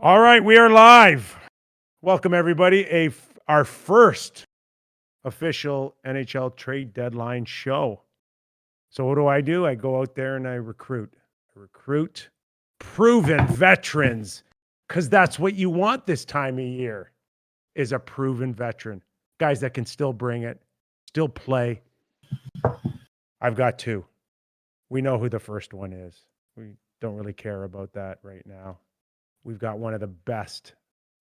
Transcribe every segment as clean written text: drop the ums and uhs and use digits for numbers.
All right, we are live. Welcome, everybody. Our first official NHL Trade Deadline show. So what do? I go out there and I recruit. Proven veterans, because that's what you want this time of year, is a proven veteran. Guys that can still bring it, still play. I've got two. We know who the first one is. We don't really care about that right now. We've got one of the best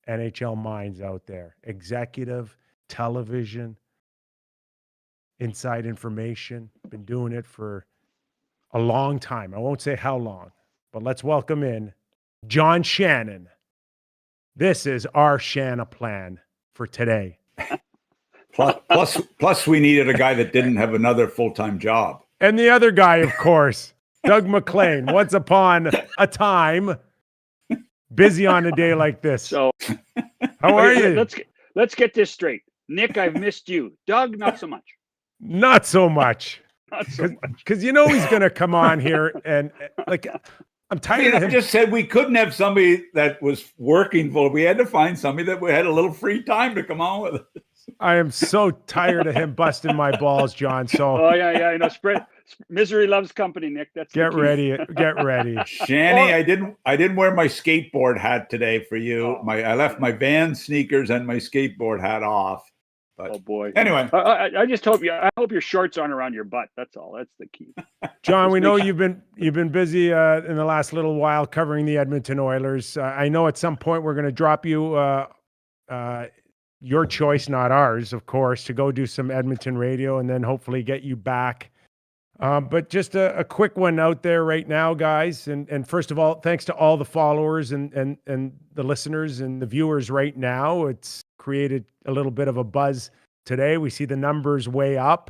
NHL minds out there. Executive, television, inside information. Been doing it for a long time. I won't say how long, but let's welcome in John Shannon. This is our Shanna plan for today. Plus, we needed a guy that didn't have another full-time job. And the other guy, of course, Doug Maclean. Once upon a time, busy on a day like this. So, how are you? Let's get this straight. Nick, I've missed you. Doug, not so much. Not so much. Not so much. Because you know he's going to come on here and like, I'm tired of him. I just said we couldn't have somebody that was working full. We had to find somebody that we had a little free time to come on with us. I am so tired of him busting my balls, John. So I know. Misery loves company, Nick. That's get ready. Shanny, I didn't wear my skateboard hat today for you. I left my Vans sneakers and my skateboard hat off. But oh boy. Anyway, I just hope I hope your shorts aren't around your butt. That's all. That's the key. John, we know you've been busy in the last little while covering the Edmonton Oilers. I know at some point we're going to drop you. Your choice, not ours, of course, to go do some Edmonton radio and then hopefully get you back. But just a quick one out there right now, guys. And first of all, thanks to all the followers and the listeners and the viewers right now. It's created a little bit of a buzz today. We see the numbers way up.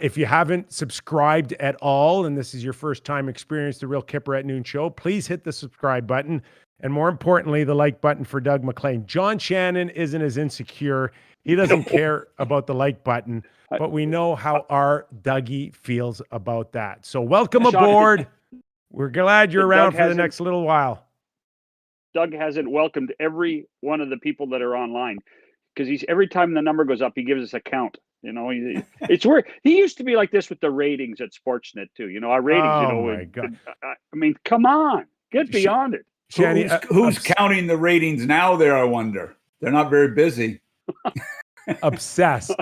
If you haven't subscribed at all, and this is your first time experience the Real Kyper at Noon show, please hit the subscribe button. And more importantly, the like button for Doug Maclean. John Shannon isn't as insecure. He doesn't care about the like button, but we know how our Dougie feels about that. So welcome aboard. We're glad you're around for the next little while. Doug hasn't welcomed every one of the people that are online because every time the number goes up, he gives us a count. You know, it's weird. He used to be like this with the ratings at Sportsnet too. You know, our ratings. Oh my God. I mean, come on, get beyond it. Shanny, who's counting the ratings now there, I wonder? They're not very busy. Obsessed.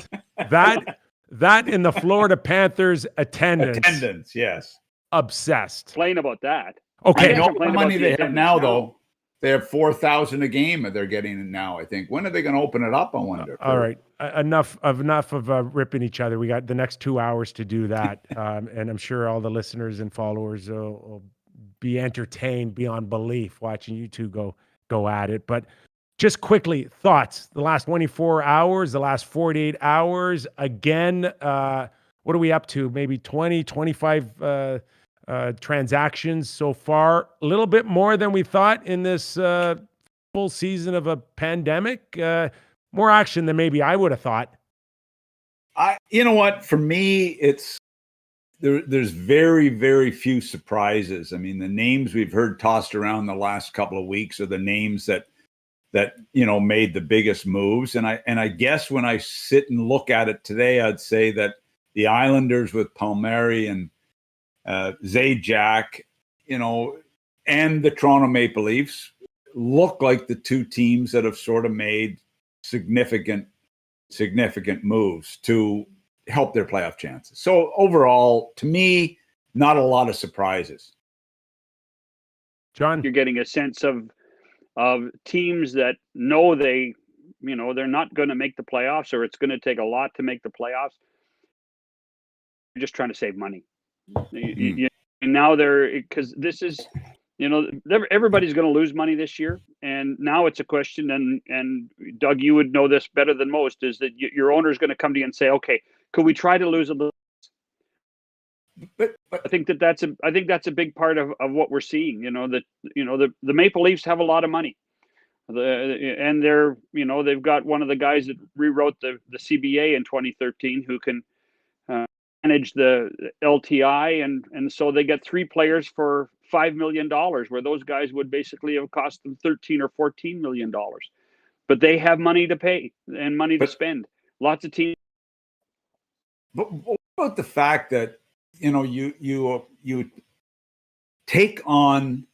That in the Florida Panthers attendance. Attendance, yes. Obsessed. Complain about that. Okay. You know the money they have now, though? They have $4,000 a game that they're getting now, I think. When are they going to open it up, I wonder? All right. Enough of ripping each other. We got the next 2 hours to do that. And I'm sure all the listeners and followers will be entertained beyond belief watching you two go at it. But just quickly, thoughts, the last 24 hours, the last 48 hours, again, what are we up to? Maybe 20, 25 transactions so far, a little bit more than we thought in this full season of a pandemic. More action than maybe I would have thought. You know what? For me, there's very, very few surprises. I mean, the names we've heard tossed around the last couple of weeks are the names that made the biggest moves. And I guess when I sit and look at it today, I'd say that the Islanders with Palmieri and Zajac, and the Toronto Maple Leafs look like the two teams that have sort of made significant moves to help their playoff chances. So overall, to me, not a lot of surprises. John, you're getting a sense of teams that know they're not going to make the playoffs, or it's going to take a lot to make the playoffs. They're just trying to save money. And now because this is, everybody's going to lose money this year. And now it's a question, and Doug, you would know this better than most, is that your owner is going to come to you and say, okay, could we try to lose a little? But I think that's a big part of what we're seeing. The Maple Leafs have a lot of money, and they've got one of the guys that rewrote the CBA in 2013 who can manage the LTI, and so they get 3 players for $5 million, where those guys would basically have cost them $13 or $14 million. But they have money to pay and money to spend. Lots of teams. But what about the fact that, you know, you take on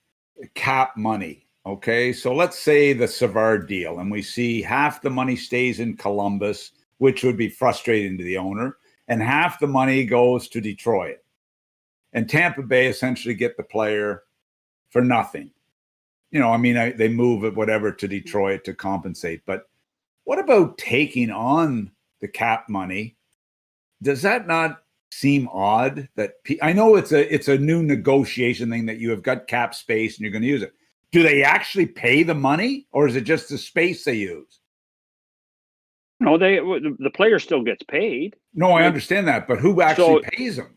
cap money, okay? So let's say the Savard deal, and we see half the money stays in Columbus, which would be frustrating to the owner, and half the money goes to Detroit. And Tampa Bay essentially get the player for nothing. You know, I mean, they move it, whatever, to Detroit to compensate. But what about taking on the cap money? Does that not seem odd? That I know it's a new negotiation thing that you have got cap space and you're going to use it. Do they actually pay the money, or is it just the space they use? No, the player still gets paid. No, I understand that, but who actually pays them?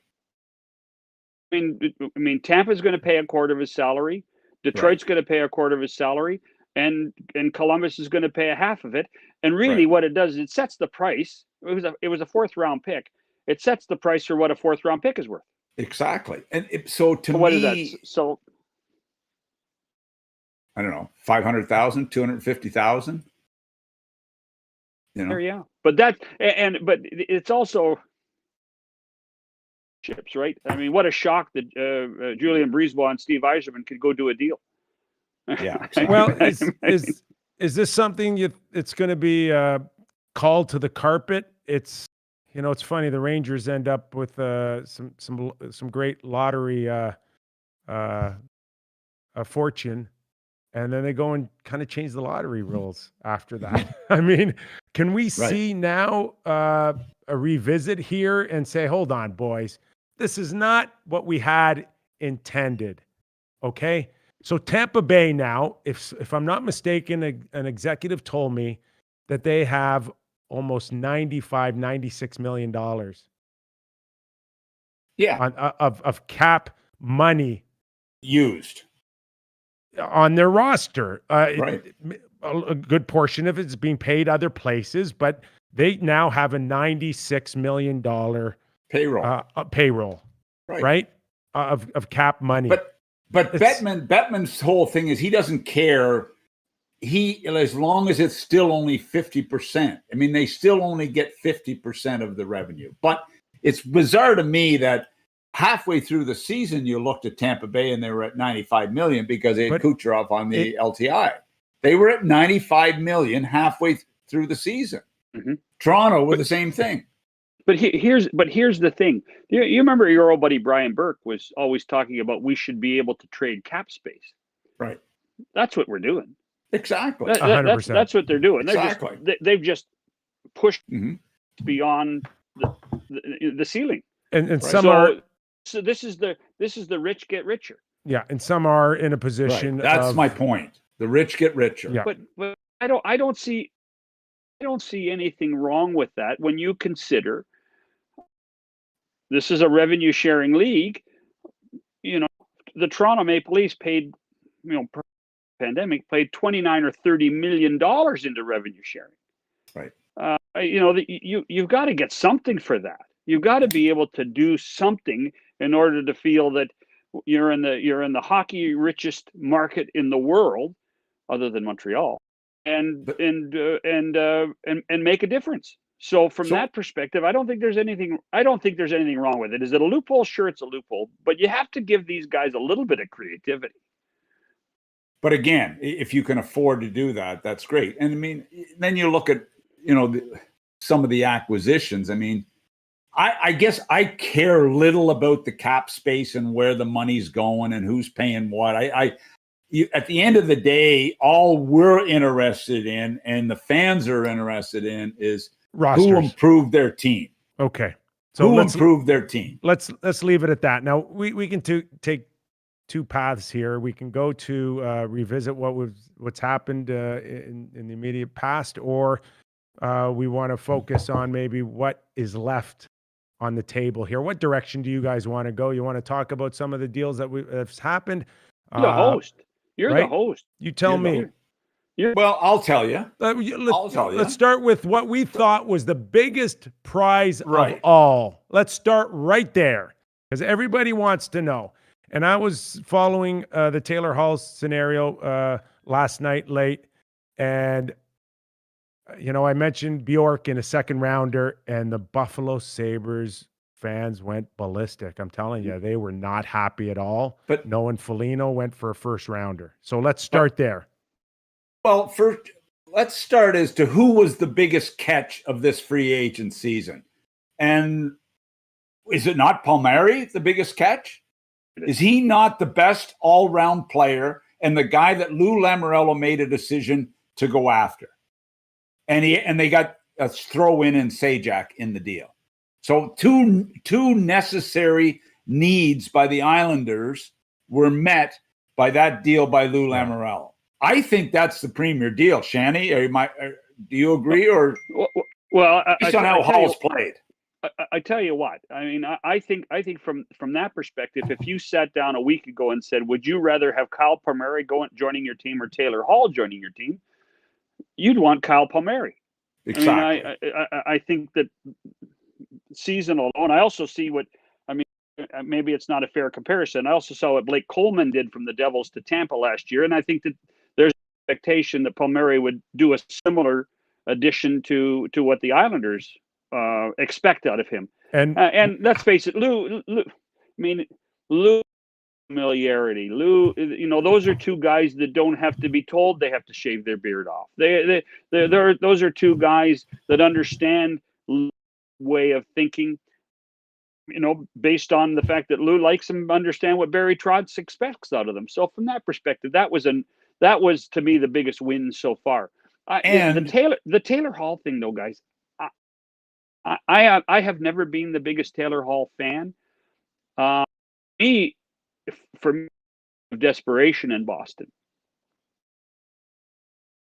I mean, Tampa's going to pay a quarter of his salary. Detroit's going to pay a quarter of his salary, and Columbus is going to pay a half of it. And really, what it does is it sets the price. It was a 4th round pick. It sets the price for what a 4th round pick is worth. Exactly. And so to me, what is that? So I don't know, 500,000, 250,000. You know, yeah. But but it's also chips, right? I mean, what a shock that Julian Brisebois and Steve Yzerman could go do a deal. Yeah. Exactly. Well, is this something it's going to be called to the carpet? It's, you know, it's funny. The Rangers end up with some great lottery a fortune, and then they go and kind of change the lottery rules after that. I mean, can we see now a revisit here and say, hold on, boys, this is not what we had intended. Okay. So Tampa Bay now, if I'm not mistaken, an executive told me that they have almost $96 million of cap money used on their roster. Right. A good portion of it is being paid other places, but they now have a $96 million payroll, right? Of cap money. But Bettman's whole thing is he doesn't care. As long as it's still only 50%. I mean, they still only get 50% of the revenue. But it's bizarre to me that halfway through the season, you looked at Tampa Bay and they were at 95 million because they had Kucherov on the LTI. They were at 95 million halfway through the season. Mm-hmm. Toronto were the same thing. But here's the thing. You remember your old buddy Brian Burke was always talking about we should be able to trade cap space. Right. That's what we're doing. Exactly. 100%. That's what they're doing. Exactly. They've just pushed beyond the ceiling. And some so this is the rich get richer. Yeah, and some are in a position. Right. That's my point. The rich get richer. Yeah. But I don't see anything wrong with that when you consider this is a revenue sharing league. You know, the Toronto Maple Leafs paid, you know, pandemic paid $29 or $30 million into revenue sharing. Right. You know, you've got to get something for that. You've got to be able to do something in order to feel that you're in the hockey richest market in the world, other than Montreal, and make a difference. So that perspective, I don't think there's anything wrong with it. Is it a loophole? Sure, it's a loophole, but you have to give these guys a little bit of creativity. But again, if you can afford to do that, that's great. And I mean, then you look at, you know, some of the acquisitions. I mean, I guess I care little about the cap space and where the money's going and who's paying what. At the end of the day, all we're interested in, and the fans are interested in, is rosters. Who improved their team. Okay, so who improved their team. Let's leave it at that. Now we can take two paths here. We can go to revisit what's happened in the immediate past, or we want to focus on maybe what is left on the table here. What direction do you guys want to go? You want to talk about some of the deals that have happened? You're the host. You're right? the host. You tell me. Well, I'll tell you. Let's start with what we thought was the biggest prize Right. of all. Let's start right there because everybody wants to know. And I was following the Taylor Hall scenario last night late. And, I mentioned Bjork in a second rounder, and the Buffalo Sabres fans went ballistic. I'm telling you, they were not happy at all. But Noah Foligno went for a first rounder. So let's start there. Well, first, let's start as to who was the biggest catch of this free agent season. And is it not Palmieri, the biggest catch? Is he not the best all-round player and the guy that Lou Lamoriello made a decision to go after? And they got a throw-in and Sajak in the deal. So two necessary needs by the Islanders were met by that deal by Lou Lamoriello. I think that's the premier deal. Shanny, do you agree? Or well, based on how Hall's played? I tell you what. I mean, I think from that perspective, if you sat down a week ago and said, "Would you rather have Kyle Palmieri joining your team or Taylor Hall joining your team?" You'd want Kyle Palmieri. Exactly. I mean, I think that season alone. I also see what. I mean, maybe it's not a fair comparison. I also saw what Blake Coleman did from the Devils to Tampa last year, and I think that there's an expectation that Palmieri would do a similar addition to what the Islanders expect out of him. And let's face it, Lou. Lou familiarity. Lou, those are two guys that don't have to be told they have to shave their beard off. Those are two guys that understand Lou's way of thinking. Based on the fact that Lou likes them, understand what Barry Trotz expects out of them. So from that perspective, that was to me the biggest win so far. The Taylor Hall thing, though, guys. I have never been the biggest Taylor Hall fan. For me, desperation in Boston.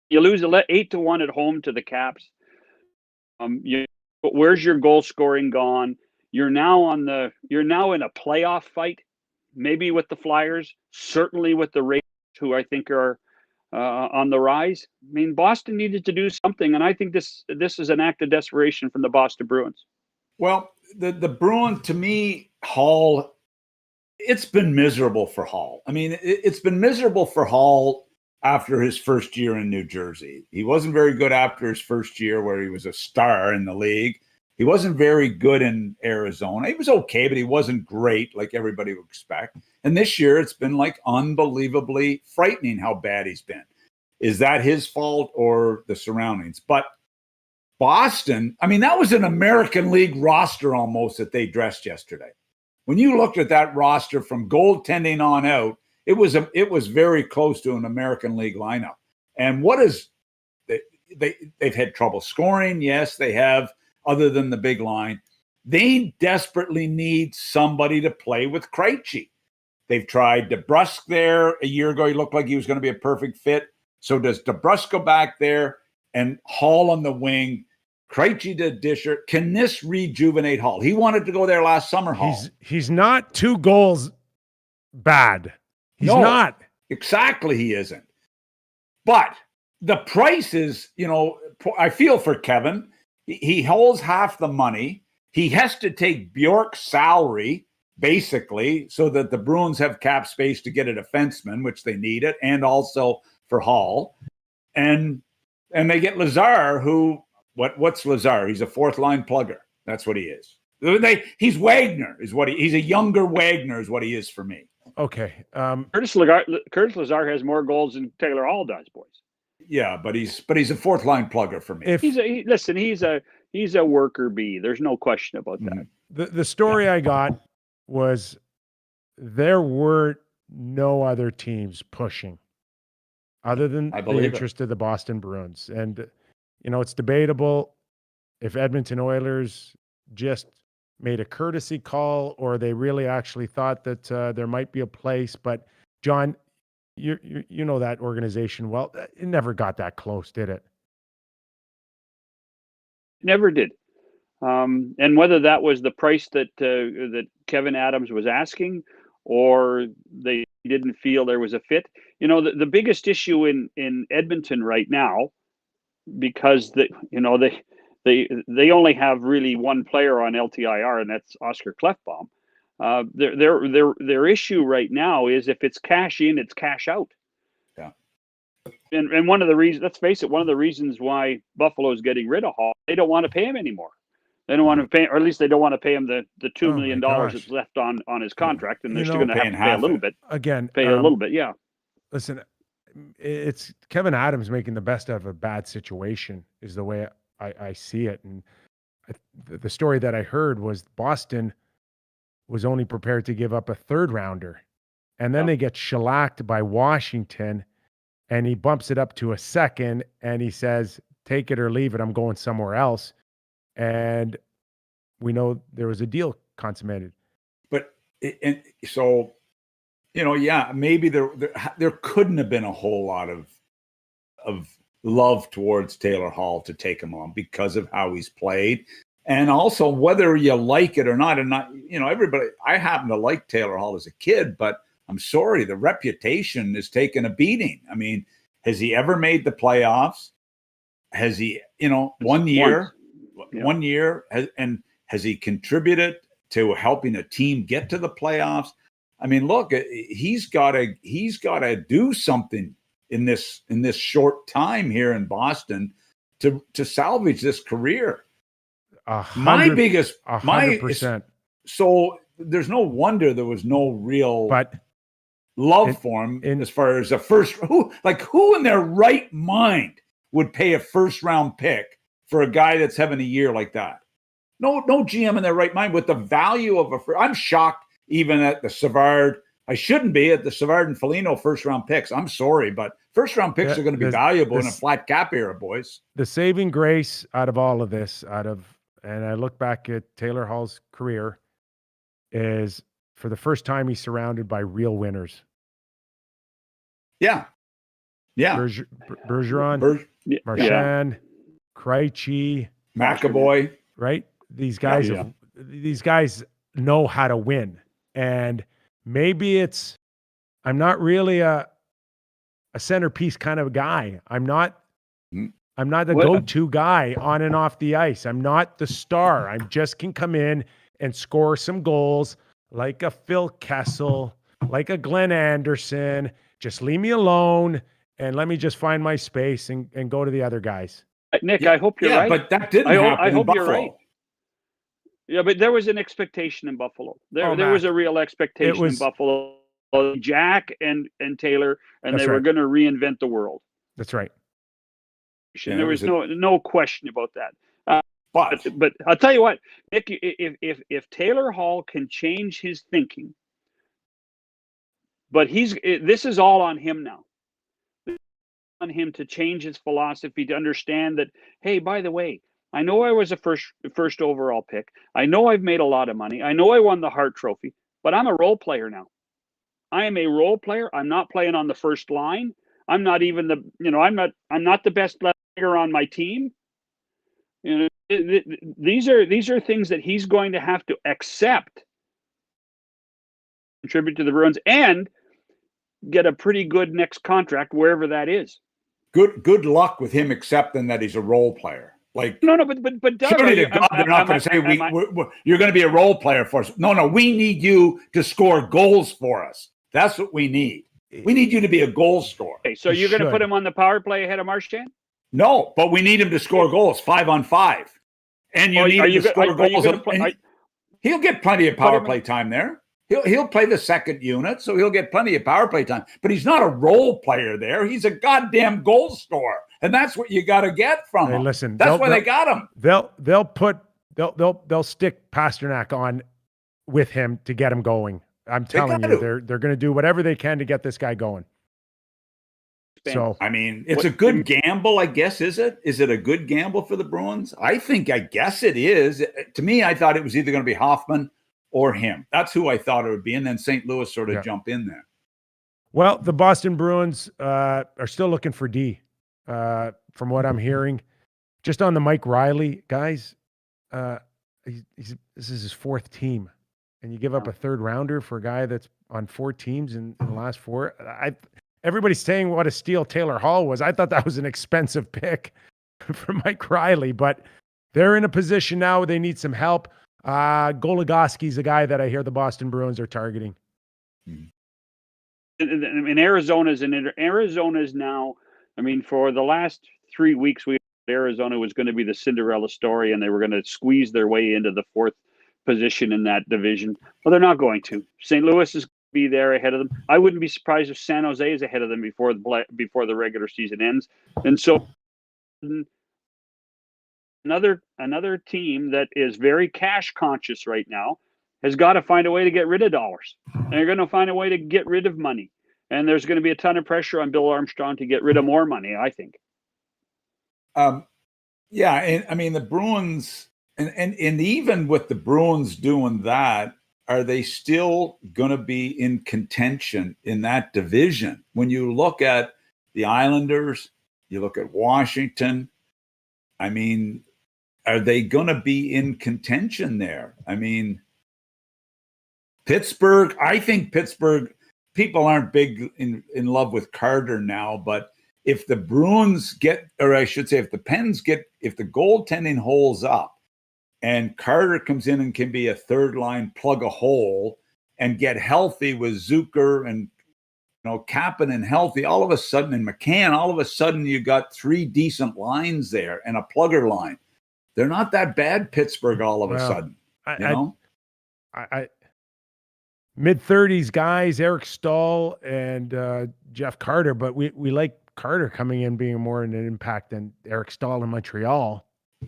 You lose 8-1 at home to the Caps. Where's your goal scoring gone? You're now in a playoff fight, maybe with the Flyers, certainly with the Raiders, who I think are on the rise. I mean, Boston needed to do something, and I think this is an act of desperation from the Boston Bruins. Well, the Bruins, to me, Hall, it's been miserable for Hall. I mean, it's been miserable for Hall after his first year in New Jersey. He wasn't very good after his first year where he was a star in the league. He wasn't very good in Arizona. He was okay, but he wasn't great like everybody would expect. And this year, it's been like unbelievably frightening how bad he's been. Is that his fault or the surroundings? But Boston, I mean, that was an American League roster almost that they dressed yesterday. When you looked at that roster from goaltending on out, it was very close to an American League lineup. And what is they've had trouble scoring? Yes, they have. Other than the big line, they desperately need somebody to play with Krejci. They've tried DeBrusk there a year ago. He looked like he was going to be a perfect fit. So does DeBrusk go back there and Hall on the wing? Krejci to Disher. Can this rejuvenate Hall? He wanted to go there last summer. Hall. He's not 2 goals bad. He's not. Exactly, he isn't. But the price is, I feel for Kevin. He holds half the money. He has to take Bjork's salary, basically, so that the Bruins have cap space to get a defenseman, which they need it, and also for Hall. And they get Lazar, who, what's Lazar? He's a fourth-line plugger. That's what he is. He's Wagner, he's a younger Wagner is what he is for me. Okay. Curtis Lazar has more goals than Taylor Hall does, boys. Yeah, but he's a fourth line plugger for me. He's a worker bee. There's no question about that. The story I got was there were no other teams pushing other than the interest of the Boston Bruins. And it's debatable if Edmonton Oilers just made a courtesy call or they really actually thought that there might be a place. But John, you know that organization well. It never got that close, did it? Never did. And whether that was the price that Kevin Adams was asking, or they didn't feel there was a fit. You know, the biggest issue in Edmonton right now, because they only have really one player on LTIR, and that's Oscar Klefbom. Their issue right now is if it's cash in, it's cash out. Yeah. And one of the reasons, let's face it, one of the reasons why Buffalo's getting rid of Hall, they don't want to pay him anymore. They don't want to pay, or at least they don't want to pay him the $2 million that's left on his contract, and they're still going to have to pay a little bit. Again, pay a little bit, yeah. Listen, it's Kevin Adams making the best of a bad situation is the way I see it. And the story that I heard was Boston was only prepared to give up a third rounder, and then they get shellacked by Washington, and he bumps it up to a second, and he says, take it or leave it, I'm going somewhere else. And we know there was a deal consummated. But and so, you know, yeah, maybe there couldn't have been a whole lot of love towards Taylor Hall to take him on because of how he's played. And also whether you like it or not, and not, you know, everybody, I happen to like Taylor Hall as a kid, but I'm sorry, the reputation is taking a beating. I mean, has he ever made the playoffs? Has he, you know, one year, has he contributed to helping a team get to the playoffs? I mean, look, he's got to do something in this short time here in Boston to salvage this career. 100%. So there's no wonder there was no real love for him as far as a first. Who in their right mind would pay a first round pick for a guy that's having a year like that? No GM in their right mind with the value of I'm shocked even at the Savard. I shouldn't be at the Savard and Foligno first round picks. I'm sorry, but first round picks are going to be valuable in a flat cap era, boys. The saving grace out of all of this, and I look back at Taylor Hall's career, is for the first time he's surrounded by real winners. Yeah. Bergeron, Marchand, Krejci, McAvoy, right? These guys these guys know how to win. And maybe I'm not really a centerpiece kind of guy. I'm not the go-to guy on and off the ice. I'm not the star. I just can come in and score some goals like a Phil Kessel, like a Glenn Anderson. Just leave me alone and let me just find my space and go to the other guys. Nick, I hope you're right. But that didn't happen I hope in you're Buffalo. right. Yeah, but there was an expectation in Buffalo. There was a real expectation in Buffalo. Jack and Taylor, and they were going to reinvent the world. That's right. There was no question about that. But I'll tell you what, Nick, if Taylor Hall can change his thinking, but this is all on him now. On him to change his philosophy, to understand that, hey, by the way, I know I was a first overall pick. I know I've made a lot of money. I know I won the Hart Trophy, but I'm a role player now. I am a role player. I'm not playing on the first line. I'm not even I'm not the best player on my team. You know, these are things that he's going to have to accept, contribute to the Bruins, and get a pretty good next contract wherever that is. Good luck with him accepting that he's a role player. Like but Doug, surely to God, they're not going to say you're going to be a role player for us. No, we need you to score goals for us. That's what we need. We need you to be a goal scorer. Okay, so you're going to put him on the power play ahead of Marchand? No, but we need him to score goals 5-on-5, and you need him to score goals. He'll get plenty of power play time there. He'll play the second unit, so he'll get plenty of power play time. But he's not a role player there. He's a goddamn goal scorer, and that's what you got to get from him. Listen, that's why they got him. They'll stick Pasternak on with him to get him going. I'm telling you, they're going to do whatever they can to get this guy going. So I mean, it's a good gamble, I guess. Is it? Is it a good gamble for the Bruins? I guess it is. To me, I thought it was either going to be Hoffman or him. That's who I thought it would be. And then St. Louis sort of jump in there. Well, the Boston Bruins are still looking for D, from what I'm hearing. Just on the Mike Riley, guys, this is his fourth team. and you give up a third rounder for a guy that's on 4 teams in the last 4. Everybody's saying what a steal Taylor Hall was. I thought that was an expensive pick for Mike Riley, but they're in a position now where they need some help. Goligoski's a guy that I hear the Boston Bruins are targeting. And Arizona's now, I mean, for the last 3 weeks, Arizona was going to be the Cinderella story, and they were going to squeeze their way into the 4th position in that division. Well, they're not going to. St. Louis is going to be there ahead of them. I wouldn't be surprised if San Jose is ahead of them before the regular season ends. And so another team that is very cash conscious right now has got to find a way to get rid of dollars. And they're going to find a way to get rid of money. And there's going to be a ton of pressure on Bill Armstrong to get rid of more money, I think. Yeah, and I mean the Bruins, and even with the Bruins doing that, are they still going to be in contention in that division? When you look at the Islanders, you look at Washington, I mean, are they going to be in contention there? I mean, Pittsburgh, I think Pittsburgh, people aren't big in love with Carter now, but if the Bruins get, or I should say, if the Pens get, if the goaltending holds up and Carter comes in and can be a third line, plug a hole and get healthy with Zucker and, Kapanen healthy, all of a sudden, and McCann, all of a sudden you got 3 decent lines there and a plugger line. They're not that bad, Pittsburgh, all of a sudden, I mid-30s guys, Eric Stahl and Jeff Carter, but we like Carter coming in being more an impact than Eric Stahl in Montreal,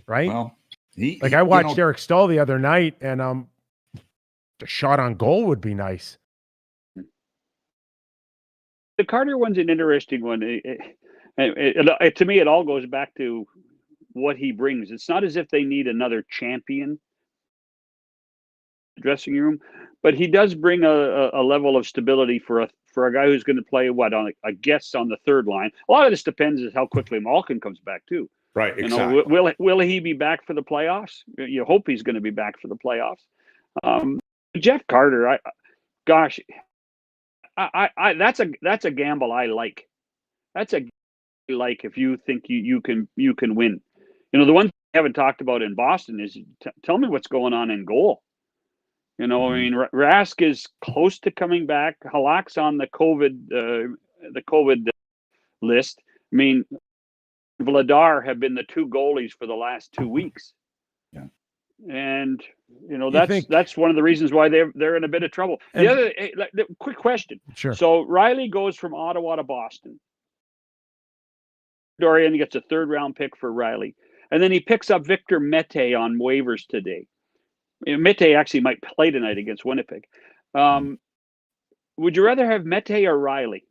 right? Well, I watched Eric Stahl the other night, and the shot on goal would be nice. The Carter one's an interesting one. To me, it all goes back to what he brings. It's not as if they need another champion dressing room, but he does bring a level of stability for a guy who's going to play on a guest on the third line. A lot of this depends on how quickly Malkin comes back too. Right, exactly. Will he be back for the playoffs? You hope he's going to be back for the playoffs. Jeff Carter, that's a gamble I like. That's a like if you think you can win. The one thing I haven't talked about in Boston is tell me what's going on in goal. I mean, Rask is close to coming back. Halak's on the COVID list. I mean, Vladar have been the 2 goalies for the last 2 weeks. Yeah, and that's one of the reasons why they're in a bit of trouble. The quick question. Sure. So Riley goes from Ottawa to Boston. Dorian gets a 3rd-round pick for Riley, and then he picks up Victor Mete on waivers today. Mete actually might play tonight against Winnipeg. Would you rather have Mete or Riley?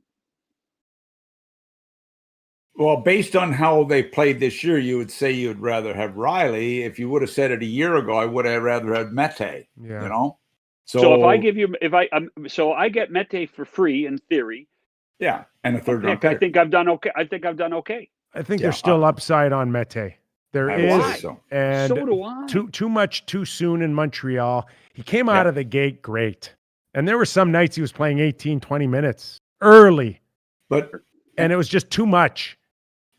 Well, based on how they played this year, you would say you'd rather have Riley. If you would have said it a year ago, I would have rather had Mete. Yeah. So if I give you, I get Mete for free in theory. Yeah, and a 3rd-round pick. I think I've done okay. I think there's still upside on Mete. There is, so. And so do I. Too much too soon in Montreal. He came out of the gate great, and there were some nights he was playing 18, 20 minutes early, and it was just too much.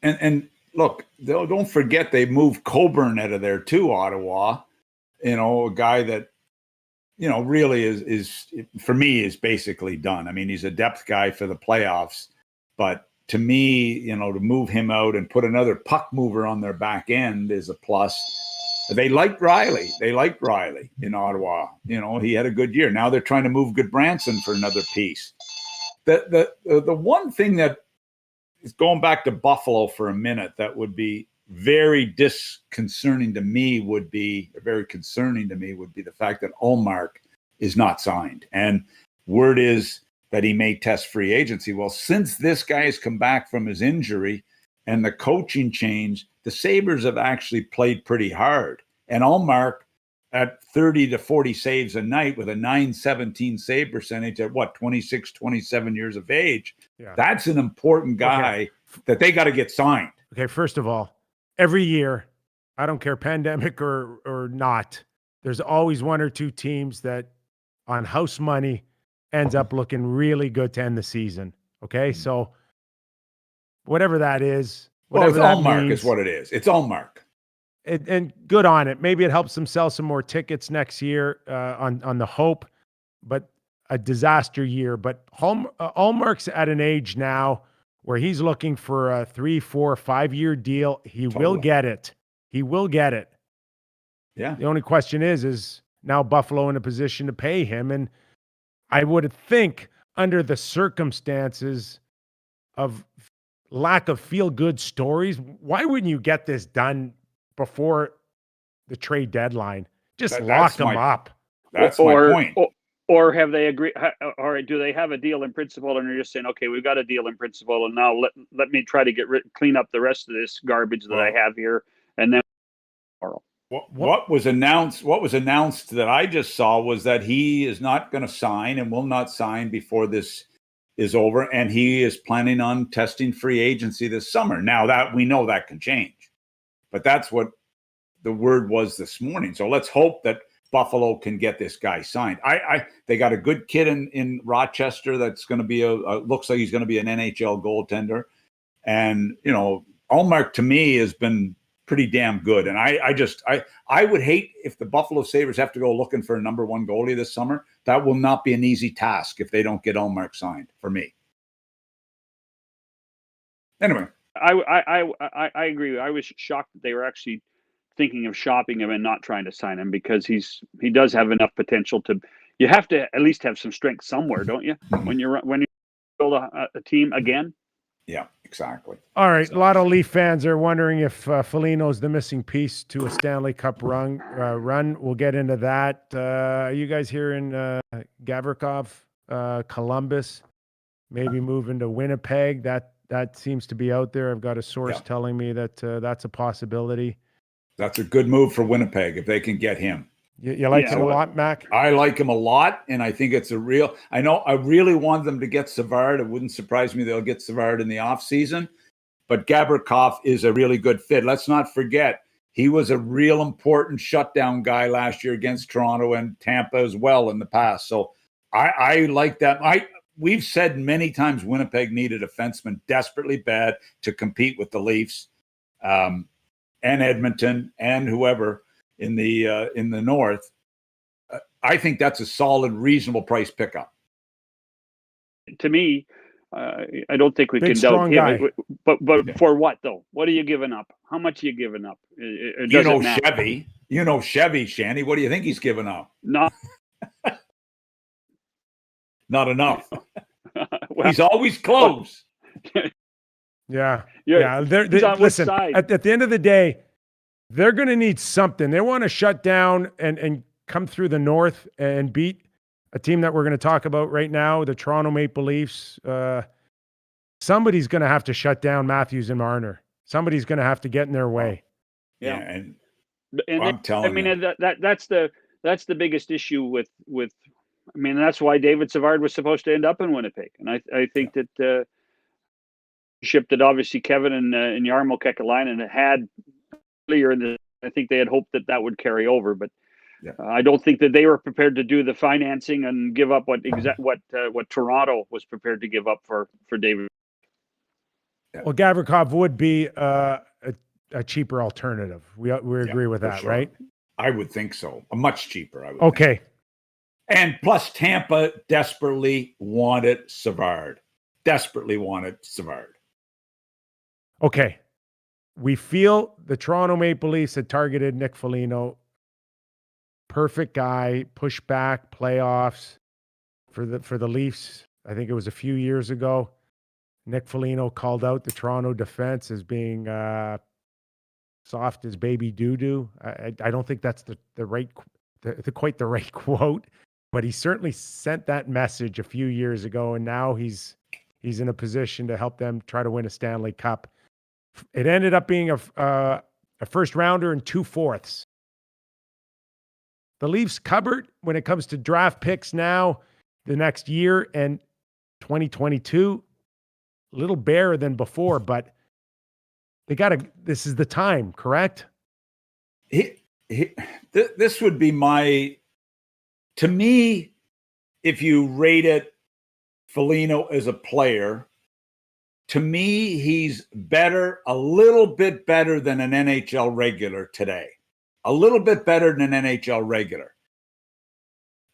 And look, don't forget they moved Coburn out of there too, Ottawa. A guy that really is for me is basically done. I mean, he's a depth guy for the playoffs, but to me, to move him out and put another puck mover on their back end is a plus. They liked Riley. In Ottawa. He had a good year. Now they're trying to move Goodbranson for another piece. The one thing that is going back to Buffalo for a minute that would be very concerning to me would be the fact that Ullmark is not signed. And word is that he may test free agency. Well, since this guy has come back from his injury and the coaching change, the Sabres have actually played pretty hard. And Ullmark at 30 to 40 saves a night with a .917 save percentage at 26, 27 years of age. Yeah. That's an important guy that they got to get signed. Okay, first of all, every year, I don't care pandemic or not, there's always 1 or 2 teams that on house money ends up looking really good to end the season. Okay. So whatever that is, Well, whatever it's that Allmark means, is what it is. It's Allmark. and good on it. Maybe it helps them sell some more tickets next year on the hope, but a disaster year. But Allmark's at an age now where he's looking for a 3, 4, 5-year deal. He will get it. He will get it. Yeah. The only question is now Buffalo in a position to pay him? And I would think under the circumstances of lack of feel-good stories, why wouldn't you get this done before the trade deadline? Just lock them up. That's my point. Or have they agreed? Or do they have a deal in principle and they're just saying, okay, we've got a deal in principle, and now let me try to clean up the rest of this garbage that I have here, and then tomorrow. What was announced that I just saw was that he is not going to sign and will not sign before this is over, and he is planning on testing free agency this summer. Now that we know that can change, but that's what the word was this morning. So let's hope that Buffalo can get this guy signed. They got a good kid in Rochester that's going to be looks like he's going to be an NHL goaltender, and Allmark to me has been pretty damn good. And I would hate if the Buffalo Sabres have to go looking for a number one goalie this summer. That will not be an easy task if they don't get Allmark signed for me. Anyway. I agree. I was shocked that they were actually thinking of shopping him and not trying to sign him, because he does have enough potential to. You have to at least have some strength somewhere, don't you? When you build a team again. Yeah, exactly. All right. A lot of Leaf fans are wondering if Foligno's the missing piece to a Stanley Cup run. We'll get into that. Are you guys here in Gavrikov, Columbus, maybe moving to Winnipeg? That seems to be out there. I've got a source telling me that that's a possibility. That's a good move for Winnipeg if they can get him. You like him a lot, Mac? I like him a lot, and I think it's I know I really want them to get Savard. It wouldn't surprise me they'll get Savard in the offseason, but Gavrikov is a really good fit. Let's not forget, he was a real important shutdown guy last year against Toronto and Tampa as well in the past. So I like that. We've said many times Winnipeg needed a defenseman desperately bad to compete with the Leafs and Edmonton and whoever in the North. I think that's a solid, reasonable price pickup. To me, I don't think we Big, can doubt him. guy. But for what though? What are you giving up? How much are you giving up? Chevy. Chevy, Shanny. What do you think he's giving up? Not enough. He's always close. Yeah. Listen, at the end of the day, they're going to need something. They want to shut down and come through the North and beat a team that we're going to talk about right now, the Toronto Maple Leafs. Somebody's going to have to shut down Matthews and Marner. Somebody's going to have to get in their way. Yeah, and I'm telling you, that's the biggest issue with. I mean, that's why David Savard was supposed to end up in Winnipeg, and I think that ship that obviously Kevin and Jarmo Kekalainen had earlier. I think they had hoped that would carry over, but I don't think that they were prepared to do the financing and give up what Toronto was prepared to give up for David. Well, Gavrikov would be a cheaper alternative. We agree with that, right? I would think so. A much cheaper. Okay. And plus, Tampa desperately wanted Savard. Okay. We feel the Toronto Maple Leafs had targeted Nick Foligno. Perfect guy, push back, playoffs for the Leafs. I think it was a few years ago. Nick Foligno called out the Toronto defense as being soft as baby doo-doo. I don't think that's quite the right quote, but he certainly sent that message a few years ago, and now he's in a position to help them try to win a Stanley Cup. It ended up being a first rounder and 2 fourths. The Leafs cupboard, when it comes to draft picks now, the next year and 2022, a little barer than before, but this is the time, correct? This would be to me, if you rated Foligno as a player, to me, he's better, a little bit better than an NHL regular today. A little bit better than an NHL regular.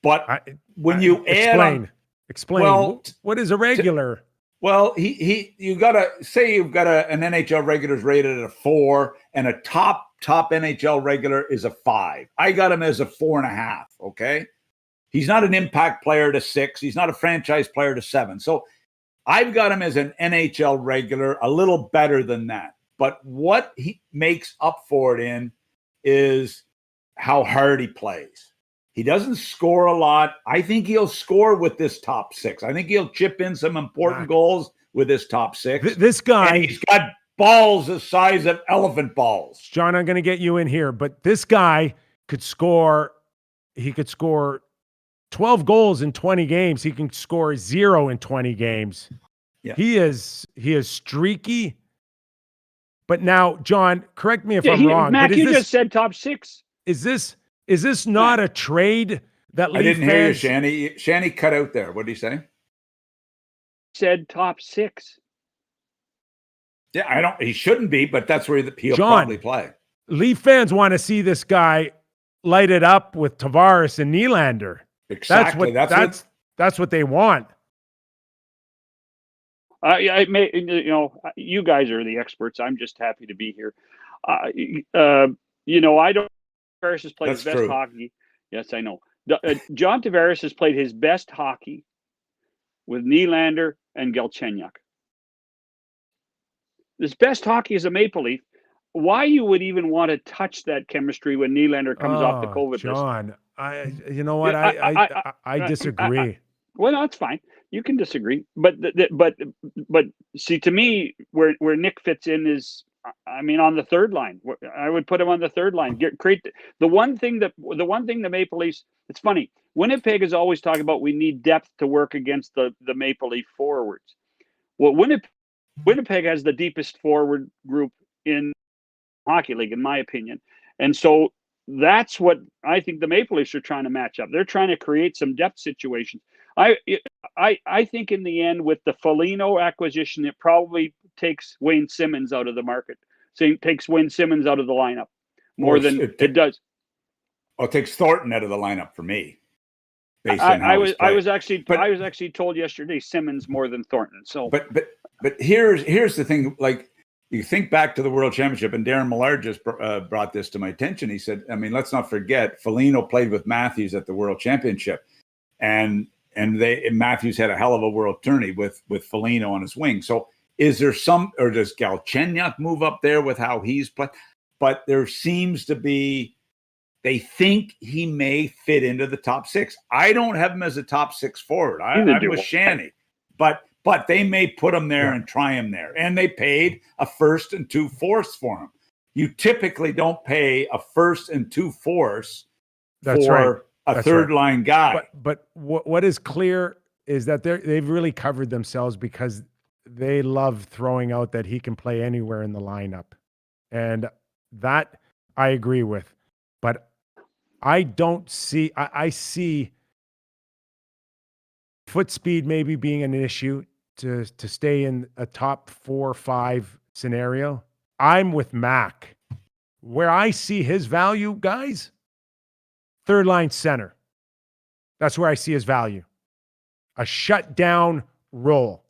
But when you explain, well, what is a regular? You gotta say you've got an NHL regular is rated at a 4, and a top NHL regular is a 5. I got him as a 4.5. Okay, he's not an impact player to 6. He's not a franchise player to 7. So I've got him as an NHL regular, a little better than that. But what he makes up for it in is how hard he plays. He doesn't score a lot. I think he'll score with this top 6. I think he'll chip in some important goals with this top 6. This guy, and he's got balls the size of elephant balls. John, I'm going to get you in here, but this guy could score. He could score 12 goals in 20 games. He can score 0 in 20 games. Yeah. He is streaky. But now, John, correct me if I'm wrong. Mac, but you just said top 6. Is this not a trade that I didn't hear you, Shanny. Shanny cut out there. What did he say? Said top 6. Yeah, he shouldn't be, but that's where he'll probably play. Leaf fans want to see this guy light it up with Tavares and Nylander. Exactly. That's what they want. You guys are the experts. I'm just happy to be here. I don't. Tavares has played his best hockey. Yes, I know. John Tavares has played his best hockey with Nylander and Galchenyuk. His best hockey is a Maple Leaf. Why you would even want to touch that chemistry when Nylander comes off the COVID list? John, I disagree. Well, that's fine. You can disagree, but see, to me, where Nick fits in is, on the third line. I would put him on the third line. Create the one thing the Maple Leafs. It's funny. Winnipeg is always talking about we need depth to work against the Maple Leaf forwards. Well, Winnipeg has the deepest forward group in hockey league, in my opinion, and so that's what I think the Maple Leafs are trying to match up. They're trying to create some depth situations. I think in the end, with the Foligno acquisition, it probably takes Wayne Simmons out of the market. So it takes Wayne Simmons out of the lineup more than it does. Oh, it takes Thornton out of the lineup for me. I was actually told yesterday Simmons more than Thornton. So, but here's the thing. Like, you think back to the World Championship, and Darren Millard just brought this to my attention. He said, let's not forget, Foligno played with Matthews at the World Championship, and Matthews had a hell of a World Tourney with Foligno on his wing. So is there or does Galchenyuk move up there with how he's played? But there seems to be, they think he may fit into the top 6. I don't have him as a top 6 forward. I'm with Shanny, but they may put him there and try him there. And they paid a first and 2 fourths for him. You typically don't pay a first and 2 fourths for a third line guy. But what is clear is that they've really covered themselves because they love throwing out that he can play anywhere in the lineup. And that I agree with. But I don't see, I see foot speed maybe being an issue to stay in a top 4 or 5 scenario. I'm with Mac. Where I see his value, guys, third line center. That's where I see his value. A shutdown role.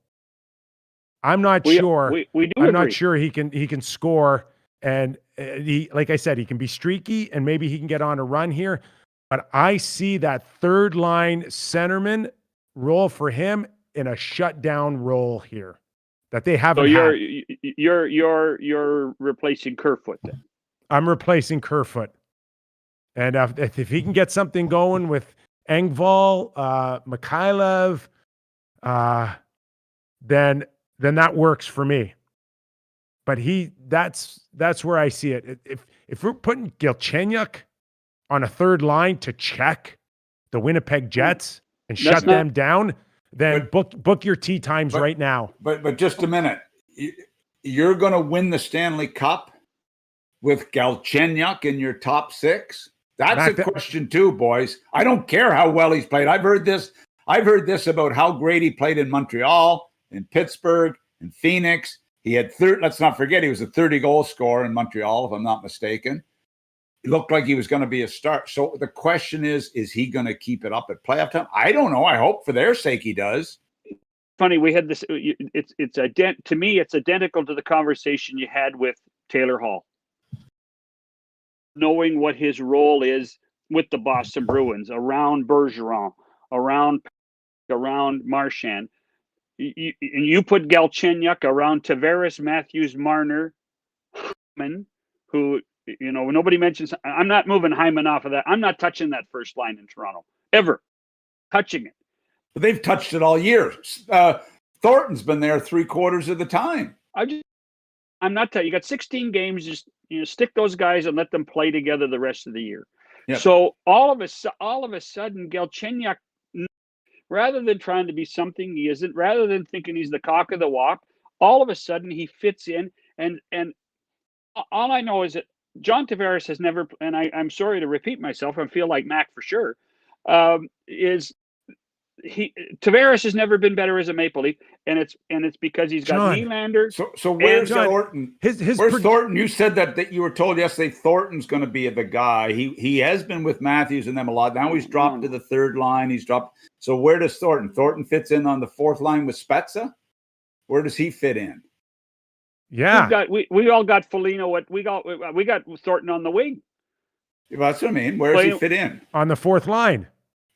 I'm not sure. I'm not sure he can score, and he, like I said, he can be streaky and maybe he can get on a run here. But I see that third line centerman role for him in a shutdown role here that they haven't. So you're replacing Kerfoot then. I'm replacing Kerfoot, and if he can get something going with Engvall, Mikhailov, then that works for me. But that's where I see it. If we're putting Galchenyuk on a third line to check the Winnipeg Jets and shut them down, then book your tee times right now. But just a minute. You're going to win the Stanley Cup with Galchenyuk in your top 6? That's a question too, boys. I don't care how well he's played. I've heard this I've heard this about how great he played in Montreal, in Pittsburgh, in Phoenix. He had let's not forget, he was a 30-goal scorer in Montreal, if I'm not mistaken. It looked like he was going to be a star. So the question is he going to keep it up at playoff time? I don't know. I hope for their sake he does. Funny, we had this. To me, it's identical to the conversation you had with Taylor Hall. Knowing what his role is with the Boston Bruins, around Bergeron, around Marchand. You put Galchenyuk around Tavares, Matthews, Marner, Hyman, who, nobody mentions. I'm not moving Hyman off of that. I'm not touching that first line in Toronto, ever. Touching it. But they've touched it all year. Thornton's been there 3/4 of the time. I'm not telling you. You got 16 games. Just stick those guys and let them play together the rest of the year. Yep. So all of a sudden, Galchenyuk, rather than trying to be something he isn't, rather than thinking he's the cock of the walk, all of a sudden he fits in. And all I know is that John Tavares has never, and I'm sorry to repeat myself, I feel like Mac for sure, Tavares has never been better as a Maple Leaf, and it's because he's got Nylander. So where's Thornton? Where's Thornton? You said that you were told yesterday Thornton's going to be the guy. He has been with Matthews and them a lot. Now he's dropped to the third line. He's dropped. So where does Thornton? Thornton fits in on the fourth line with Spezza. Where does he fit in? Yeah, we all got Foligno. We got Thornton on the wing. Well, that's what I mean. Where does he fit in? On the fourth line.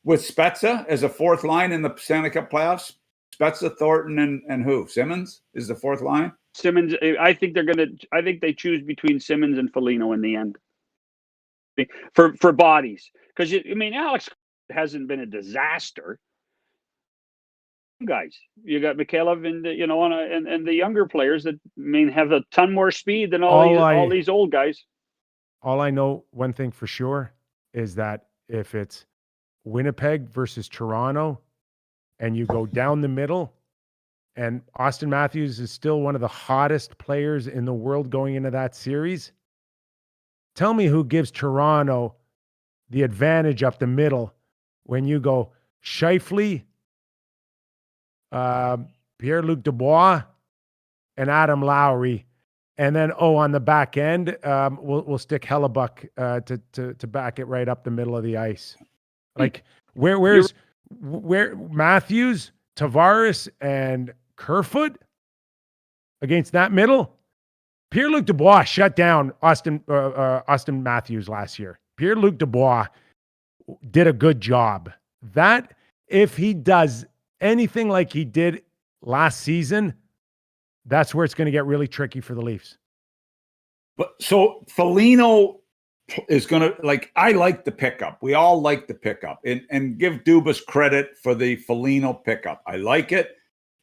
With Spezza as a fourth line in the Stanley Cup playoffs? Spezza, Thornton, and who? Simmons is the fourth line? Simmons, I think they choose between Simmons and Foligno in the end. For bodies. Because, Alex hasn't been a disaster. Guys, you got Mikhailov and the younger players that have a ton more speed than all these old guys. All I know, one thing for sure, is that if it's Winnipeg versus Toronto, and you go down the middle, and Austin Matthews is still one of the hottest players in the world going into that series, tell me who gives Toronto the advantage up the middle when you go Scheifele, Pierre-Luc Dubois, and Adam Lowry, and then on the back end, we'll stick Hellebuck to back it right up the middle of the ice. Like where Matthews, Tavares, and Kerfoot against that middle? Pierre-Luc Dubois shut down Austin Matthews last year. Pierre-Luc Dubois did a good job. That, if he does anything like he did last season, that's where it's going to get really tricky for the Leafs. But so Foligno is going to, I like the pickup. We all like the pickup, and give Dubas credit for the Foligno pickup. I like it.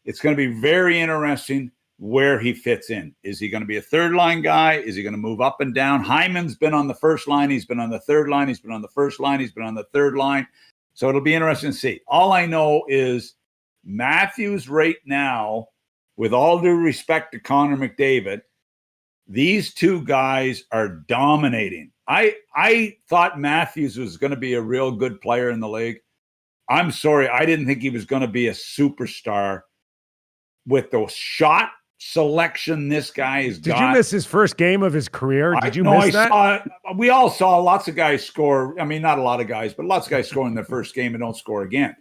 It's going to be very interesting where he fits in. Is he going to be a third line guy? Is he going to move up and down? Hyman's been on the first line. He's been on the third line. He's been on the first line. He's been on the third line. So it'll be interesting to see. All I know is Matthews right now, with all due respect to Connor McDavid, these two guys are dominating. I thought Matthews was going to be a real good player in the league. I'm sorry. I didn't think he was going to be a superstar with the shot selection this guy has got. Did you miss his first game of his career? Did you miss that? We all saw lots of guys score. I mean, not a lot of guys, but lots of guys score in their first game and don't score again.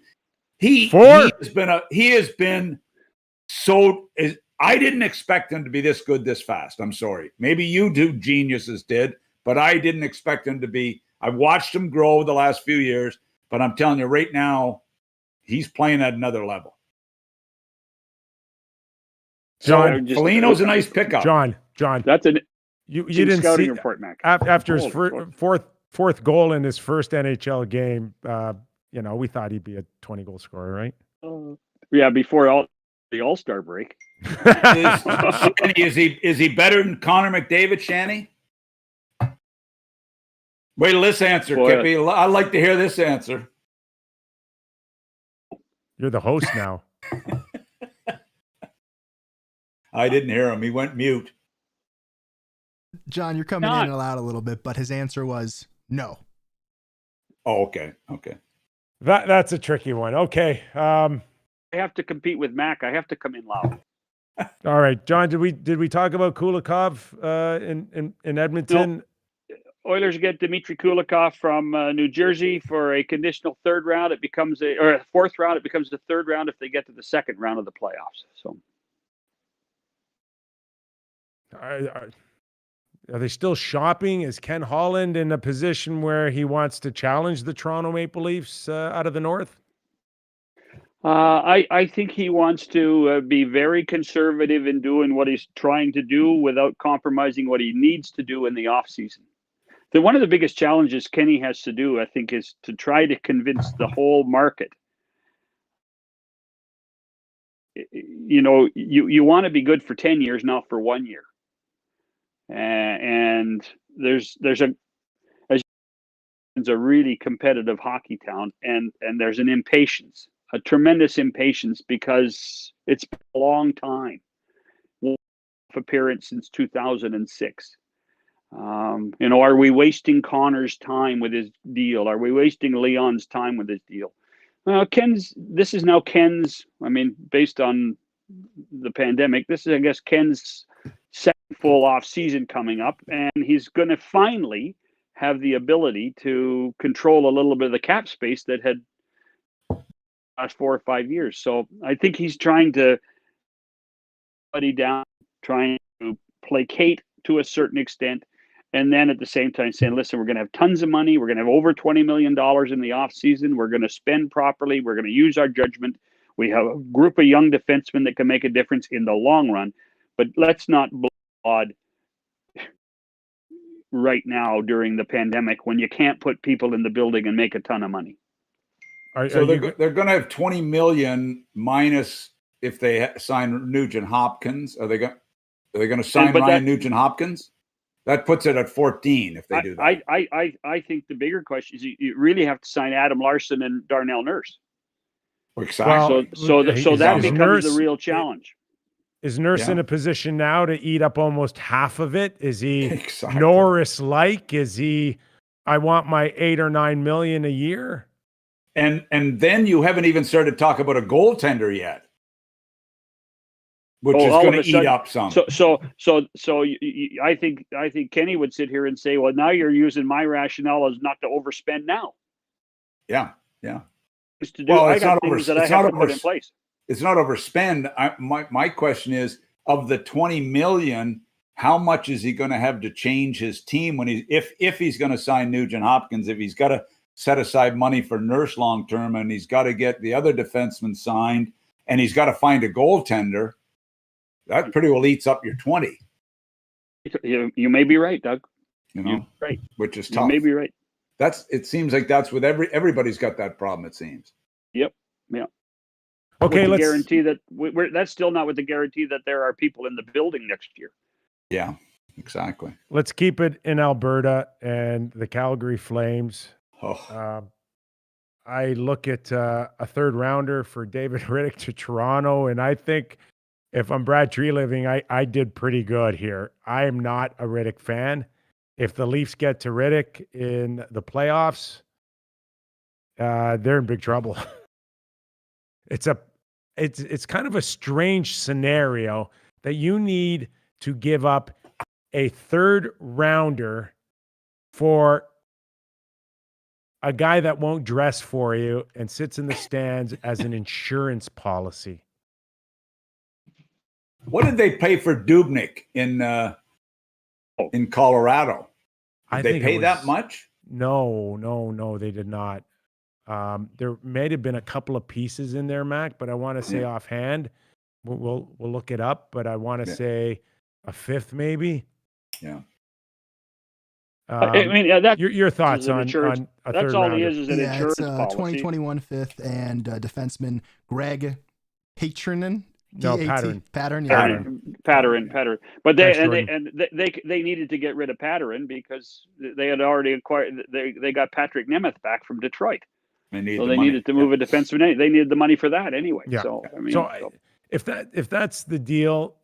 He has been so. I didn't expect him to be this good this fast. I'm sorry. Maybe you two geniuses did, but I didn't expect him to be. I've watched him grow the last few years, but I'm telling you right now, he's playing at another level. John, Foligno's a nice pickup. John, that's you didn't scouting see report, Mac. After his fourth goal in his first NHL game. We thought he'd be a 20-goal scorer, right? Yeah, before the All-Star break. Is he better than Connor McDavid, Shanny? Wait till this answer, Kippy. I'd like to hear this answer. You're the host now. I didn't hear him. He went mute. John, you're coming in and out a little bit, but his answer was no. Oh, okay. That's a tricky one. Okay. I have to compete with Mac. I have to come in loud. All right, John. Did we talk about Kulikov in Edmonton? Oilers get Dmitry Kulikov from New Jersey for a conditional third round. It becomes a fourth round. It becomes the third round if they get to the second round of the playoffs. So, are they still shopping? Is Ken Holland in a position where he wants to challenge the Toronto Maple Leafs out of the North? I think he wants to be very conservative in doing what he's trying to do without compromising what he needs to do in the offseason. One of the biggest challenges Kenny has to do, I think, is to try to convince the whole market. You know, you want to be good for 10 years, not for 1 year. And there's a really competitive hockey town, and there's an impatience, a tremendous impatience, because it's been a long time. Appearance since 2006. You know, are we wasting Connor's time with his deal? Are we wasting Leon's time with his deal? This is now Ken's, I mean, based on the pandemic, this is, I guess, Ken's second full off season coming up, and he's going to finally have the ability to control a little bit of the cap space that had last 4 or 5 years. So I think he's trying to buddy down, trying to placate to a certain extent, and then at the same time saying, listen, we're going to have tons of money. We're going to have over $20 million in the off season. We're going to spend properly. We're going to use our judgment. We have a group of young defensemen that can make a difference in the long run, but let's not blow right now during the pandemic when you can't put people in the building and make a ton of money. So they're going to have 20 million minus if they sign Nugent Hopkins. Are they going to sign Ryan Nugent Hopkins? That puts it at 14 if they do that. I think the bigger question is you really have to sign Adam Larson and Darnell Nurse. Exactly. So that becomes the real challenge. Is Nurse in a position now to eat up almost half of it? Is he Exactly. Norris-like? Is he, I want my 8 or 9 million a year? And then you haven't even started talking about a goaltender yet, which is going to eat up some. I think Kenny would sit here and say, well, now you're using my rationale as not to overspend now. Yeah. I got things that I have to put in place. It's not overspend. My question is, of the 20 million, how much is he going to have to change his team when if he's going to sign Nugent Hopkins, if he's got to set aside money for Nurse long term, and he's got to get the other defenseman signed, and he's got to find a goaltender, that pretty well eats up your 20. You may be right, Doug. You know, right? Which is tough. You may be right. It seems like that's with everybody's got that problem. It seems. Yep. Yeah. Okay, let's guarantee that that's still not with the guarantee that there are people in the building next year. Yeah, exactly. Let's keep it in Alberta and the Calgary Flames. I look at a third rounder for David Riddick to Toronto, and I think if I'm Brad Treliving, I did pretty good here. I am not a Riddick fan. If the Leafs get to Riddick in the playoffs, they're in big trouble. It's kind of a strange scenario that you need to give up a third rounder for a guy that won't dress for you and sits in the stands as an insurance policy. What did they pay for Dubnyk in Colorado? Did they pay that much? No, they did not. There may have been a couple of pieces in there, Mac, but I want to say offhand, we'll look it up, but I want to say a fifth maybe. Yeah. I mean, your thoughts on a that's third all rounder. He is an insurance it's policy. 2021 fifth and defenseman Greg Patronin. No, Pattern. Pattern. But they needed to get rid of Pattern because they had already acquired. They got Patrick Nemeth back from Detroit. They needed to move a defenseman. They needed the money for that anyway. Yeah. So I mean, if that's the deal,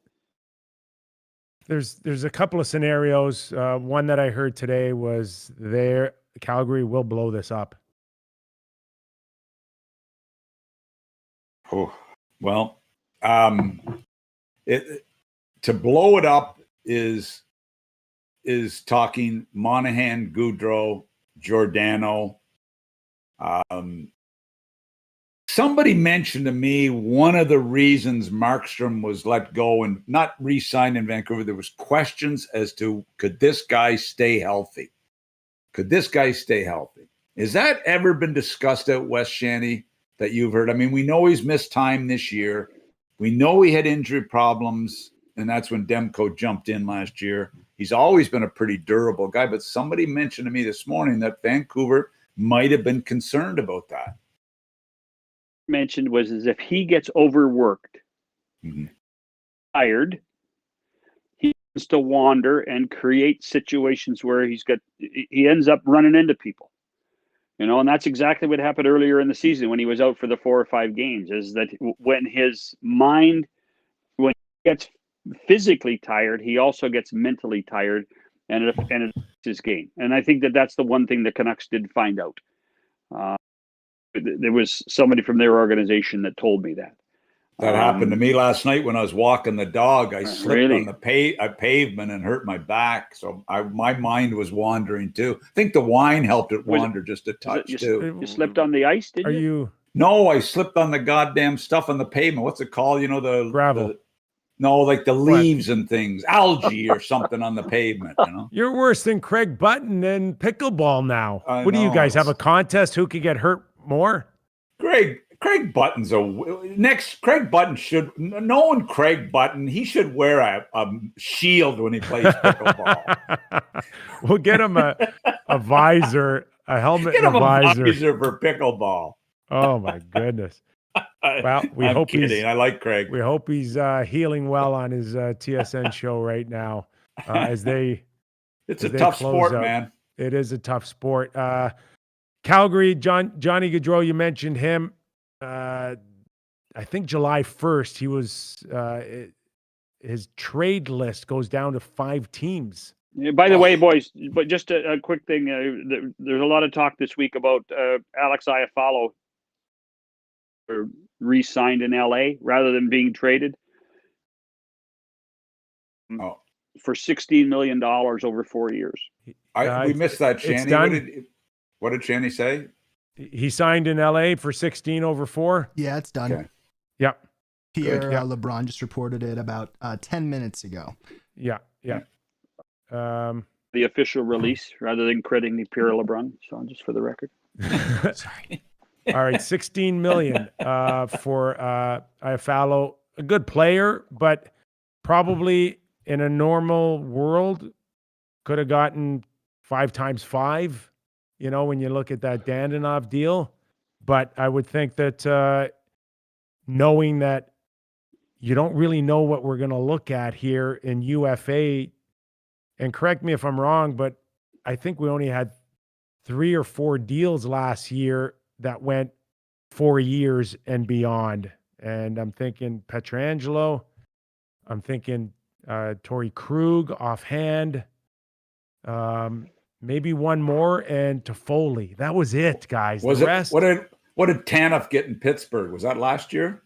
there's a couple of scenarios. One that I heard today was Calgary will blow this up. Oh, well, to blow it up is talking Monahan, Goudreau, Giordano. Somebody mentioned to me one of the reasons Markstrom was let go and not re-signed in Vancouver, there was questions as to could this guy stay healthy? Could this guy stay healthy? Has that ever been discussed out West, Shanny, that you've heard? I mean, we know he's missed time this year. We know he had injury problems, and that's when Demko jumped in last year. He's always been a pretty durable guy, but somebody mentioned to me this morning that Vancouver might have been concerned about that. Mentioned was as if he gets overworked, tired, he tends to wander and create situations where he ends up running into people, and that's exactly what happened earlier in the season when he was out for the 4 or 5 games. Is that when his mind, when he gets physically tired, he also gets mentally tired, and it affects his game. And I think that's the one thing the Canucks did find out. There was somebody from their organization that told me that. That happened to me last night when I was walking the dog. I slipped on the pavement and hurt my back. So my mind was wandering too. I think the wine helped it wander just a touch too. You slipped on the ice, didn't you? No, I slipped on the goddamn stuff on the pavement. What's it called? The gravel. No, like the leaves and things, algae or something on the pavement. You're worse than Craig Button in pickleball now. What do you know. guys have a contest? Who could get hurt more? Craig Button's Craig Button should, knowing Craig Button, he should wear a shield when he plays pickleball. We'll get him a visor, a helmet, Get him and a visor. A visor for pickleball. Oh my goodness. Well, I'm kidding. I like Craig. We hope he's healing well on his TSN show right now. It's a tough sport, man. It is a tough sport. Calgary, Johnny Gaudreau, you mentioned him. I think July 1st, he was his trade list goes down to 5 teams. By the way, boys, but just a quick thing. There's a lot of talk this week about Alex Iafallo re-signed in LA rather than being traded for $16 million over 4 years. We missed that, Shanny. What did Shanny say? He signed in LA for 16 over 4. Yeah, it's done. Okay. Yep. Pierre LeBron just reported it about 10 minutes ago. Yeah. The official release rather than crediting Pierre LeBron. So just for the record. Sorry. All right, $16 million for Iafallo. A good player, but probably in a normal world could have gotten 5 times 5. When you look at that Dandanov deal. But I would think that knowing that you don't really know what we're going to look at here in UFA, and correct me if I'm wrong, but I think we only had 3 or 4 deals last year that went 4 years and beyond. And I'm thinking Pietrangelo. I'm thinking Torrey Krug offhand. Maybe one more, and Toffoli. That was it, guys. What did Tanev get in Pittsburgh? Was that last year?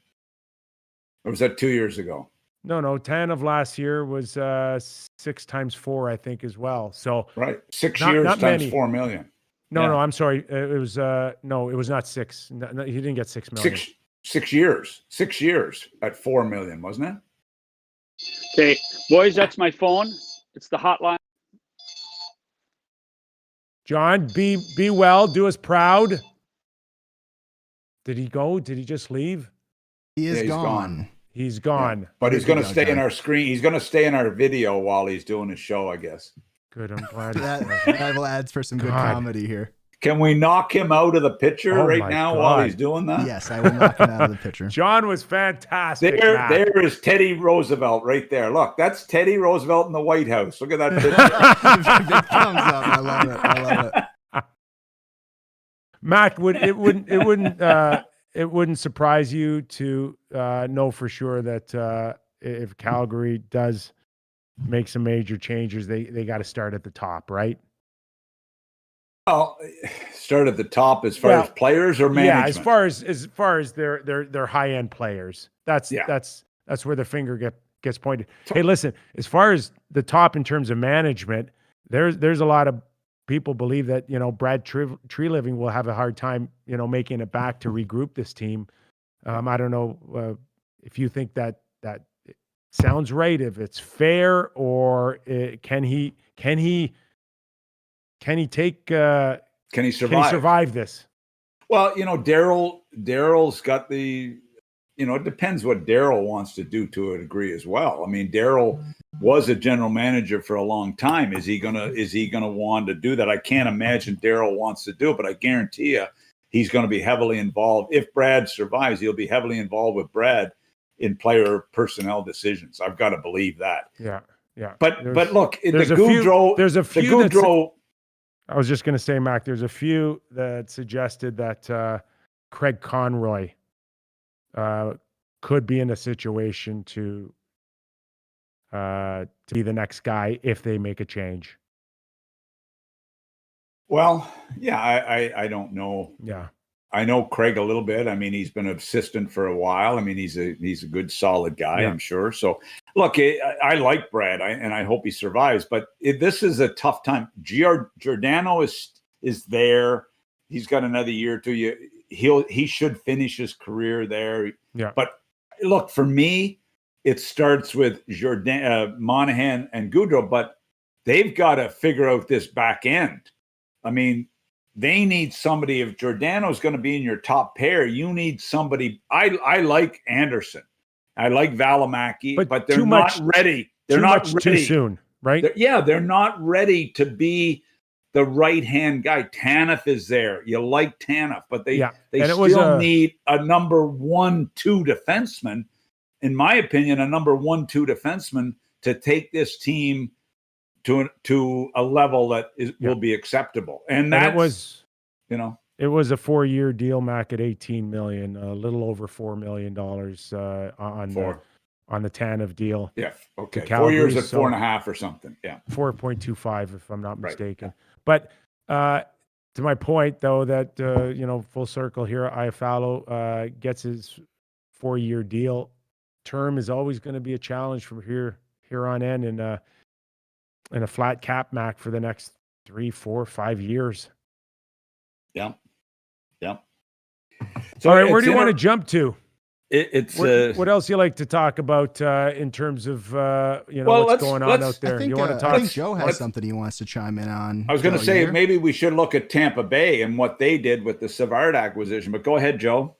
Or was that 2 years ago? No. Tanev last year was 6 times 4, I think, as well. So right, 6 years times many. $4 million. No, I'm sorry. It was it was not 6. No, he didn't get $6 million. 6 years. 6 years at $4 million, wasn't it? Okay, boys, that's my phone. It's the hotline. John, be well. Do us proud. Did he go? Did he just leave? He is gone. He's gone. Yeah. But he's going to stay in our screen. He's going to stay in our video while he's doing his show, I guess. Good. I'm glad. that will add for some good comedy here. Can we knock him out of the picture now while he's doing that? Yes, I will knock him out of the picture. John was fantastic. There is Teddy Roosevelt right there. Look, that's Teddy Roosevelt in the White House. Look at that picture. Big thumbs up. I love it. Matt, it wouldn't surprise you to know for sure that if Calgary does make some major changes, they got to start at the top, right? Well, start at the top as far as players or management? Yeah, as far as their high end players. That's where the finger gets pointed. Hey, listen, as far as the top in terms of management, there's a lot of people believe that, Brad Treliving will have a hard time, making it back to regroup this team. I don't know if you think that sounds right, if it's fair, or can he take Can he survive? Can he survive this? Well, Daryl's got the, it depends what Daryl wants to do to a degree as well. I mean, Daryl was a general manager for a long time. Is he gonna want to do that? I can't imagine Daryl wants to do it, but I guarantee you he's going to be heavily involved. If Brad survives, he'll be heavily involved with Brad in player personnel decisions. I've got to believe that. Yeah. But look, there's a few. I was just going to say, Mac, there's a few that suggested that Craig Conroy could be in a situation to be the next guy if they make a change. Well, yeah, I don't know. Yeah. I know Craig a little bit. I mean, he's been an assistant for a while. I mean, he's a good, solid guy, I'm sure. So, look, I like Brad, and I hope he survives. But this is a tough time. Giordano is there. He's got another year or two. He should finish his career there. Yeah. But look, for me, it starts with Monahan and Goudreau, but they've got to figure out this back end. I mean, they need somebody. If Giordano's going to be in your top pair, you need somebody. I like Anderson. I like Valimaki, but they're not ready. They're not ready. Too soon, right? They're not ready to be the right-hand guy. Tanev is there. You like Tanev, but they still need a number 1-2 defenseman. In my opinion, a number 1-2 defenseman to take this team to a level that will be accepeptable. And that was, it was a 4-year deal, Mac, at $18 million, a little over $4 million on the Tanev deal. Yeah. Okay. Calgary, 4 years at 4.5 or something. Yeah. 4.25, if I'm not mistaken. But to my point, though, that, full circle here, Iafallo gets his 4-year deal. Term is always going to be a challenge from here on in, and a flat cap, Mac, for the next 3, 4, 5 years. Yeah. So, all right, where do you want to jump to? What else you like to talk about in terms of what's going on out there? You want to talk? I think Joe has something he wants to chime in on. I was going to say maybe we should look at Tampa Bay and what they did with the Savard acquisition. But go ahead, Joe.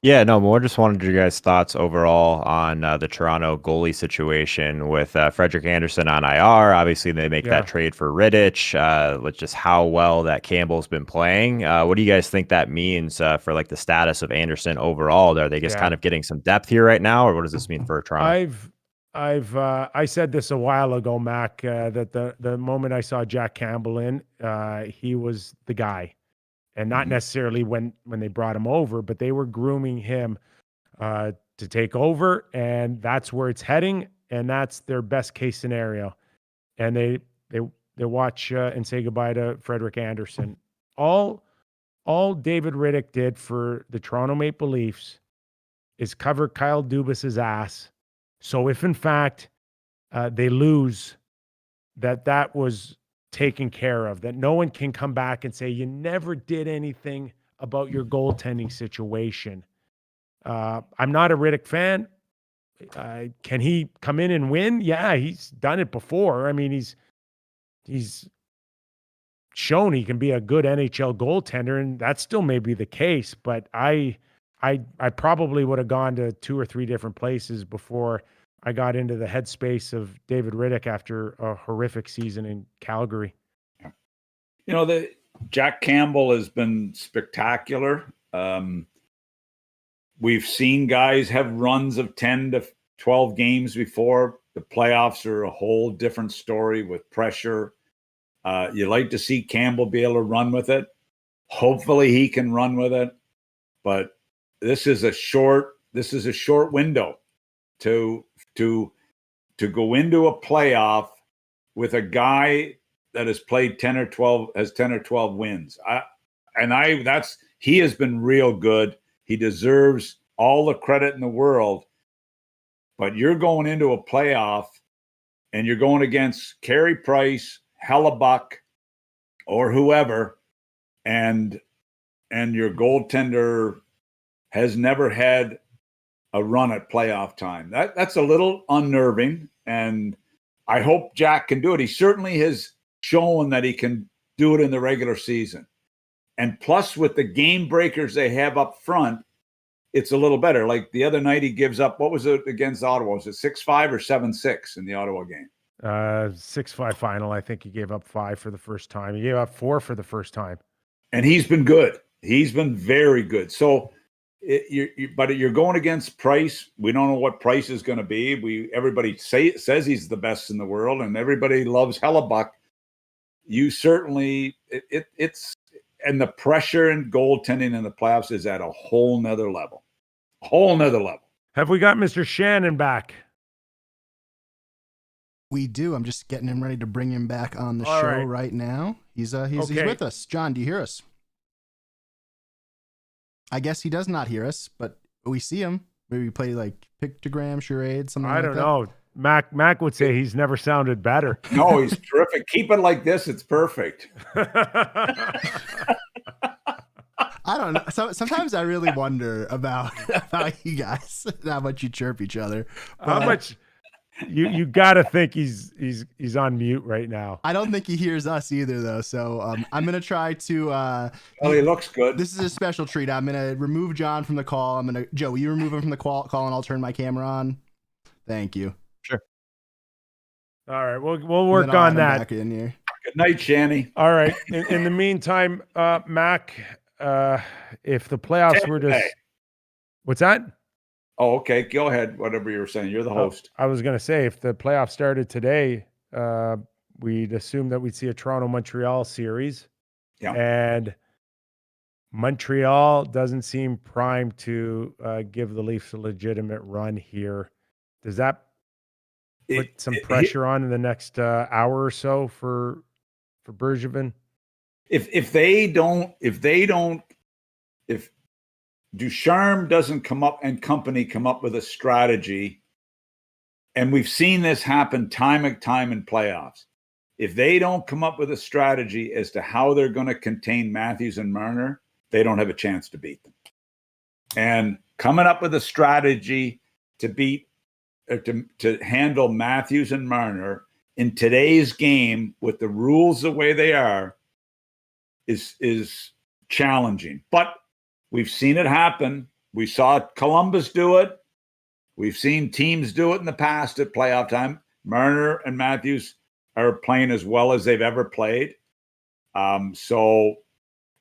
Yeah, no, more just wanted your guys' thoughts overall on the Toronto goalie situation with Frederik Andersen on IR. Obviously, they make that trade for Riddick, with just how well that Campbell's been playing. What do you guys think that means for like the status of Andersen overall? Are they just kind of getting some depth here right now, or what does this mean for Toronto? I said this a while ago, Mac, that the moment I saw Jack Campbell in, he was the guy. And not necessarily when they brought him over, but they were grooming him to take over, and that's where it's heading, and that's their best case scenario. And they watch and say goodbye to Frederik Andersen. All David Riddick did for the Toronto Maple Leafs is cover Kyle Dubas's ass. So if in fact they lose, that was taken care of, that no one can come back and say you never did anything about your goaltending situation. I'm not a Riddick fan. Can he come in and win? Yeah, he's done it before. I mean, he's shown he can be a good NHL goaltender, and that still may be the case. But I probably would have gone to 2 or 3 different places before I got into the headspace of David Riddick after a horrific season in Calgary. The Jack Campbell has been spectacular. We've seen guys have runs of 10 to 12 games before. The playoffs are a whole different story with pressure. You like to see Campbell be able to run with it. Hopefully he can run with it. But this is a short window to go into a playoff with a guy that has played 10 or 12 wins. he has been real good. He deserves all the credit in the world. But you're going into a playoff and you're going against Carey Price, Hellebuck, or whoever, and your goaltender has never had a run at playoff time. That's a little unnerving, and I hope Jack can do it. He certainly has shown that he can do it in the regular season. And plus, with the game breakers they have up front, it's a little better. Like the other night, he gives up, what was it against Ottawa? Was it 6-5 or 7-6 in the Ottawa game? 6-5 final. I think he gave up 5 for the first time. He gave up 4 for the first time. And he's been good. He's been very good. So, but you're going against Price. We don't know what Price is going to be. Everybody says he's the best in the world, and everybody loves Hellebuck. You certainly, it's, and the pressure and goaltending in the playoffs is at a whole nother level. Have we got Mr. Shannon back? We do. I'm just getting him ready to bring him back on the show right now. He's with us. John, do you hear us? I guess he does not hear us, but we see him. Maybe we play like pictogram, charade, something like that. I don't know. Mac would say he's never sounded better. No, he's terrific. Keep it like this. It's perfect. I don't know. So sometimes I really wonder about you guys, how much you chirp each other. How much you got to think he's on mute right now. I don't think he hears us either, though. So I'm gonna try to. Well, he looks good. This is a special treat. I'm gonna remove John from the call. Joe, will you remove him from the call, and I'll turn my camera on. Thank you. Sure. All right, we'll work on that. Back in here. Good night, Shanny. All right. In the meantime, Mac, if the playoffs were to, what's that? Oh, okay. Go ahead. Whatever you were saying. You're the host. I was going to say, if the playoffs started today, we'd assume that we'd see a Toronto-Montreal series. Yeah. And Montreal doesn't seem primed to give the Leafs a legitimate run here. Does that put some pressure on in the next hour or so for Bergevin? If Ducharme doesn't come up and company come up with a strategy, and we've seen this happen time and time in playoffs. If they don't come up with a strategy as to how they're going to contain Matthews and Marner, they don't have a chance to beat them. And coming up with a strategy to beat or to handle Matthews and Marner in today's game with the rules the way they are is challenging. But we've seen it happen. We saw Columbus do it. We've seen teams do it in the past at playoff time. Marner and Matthews are playing as well as they've ever played. So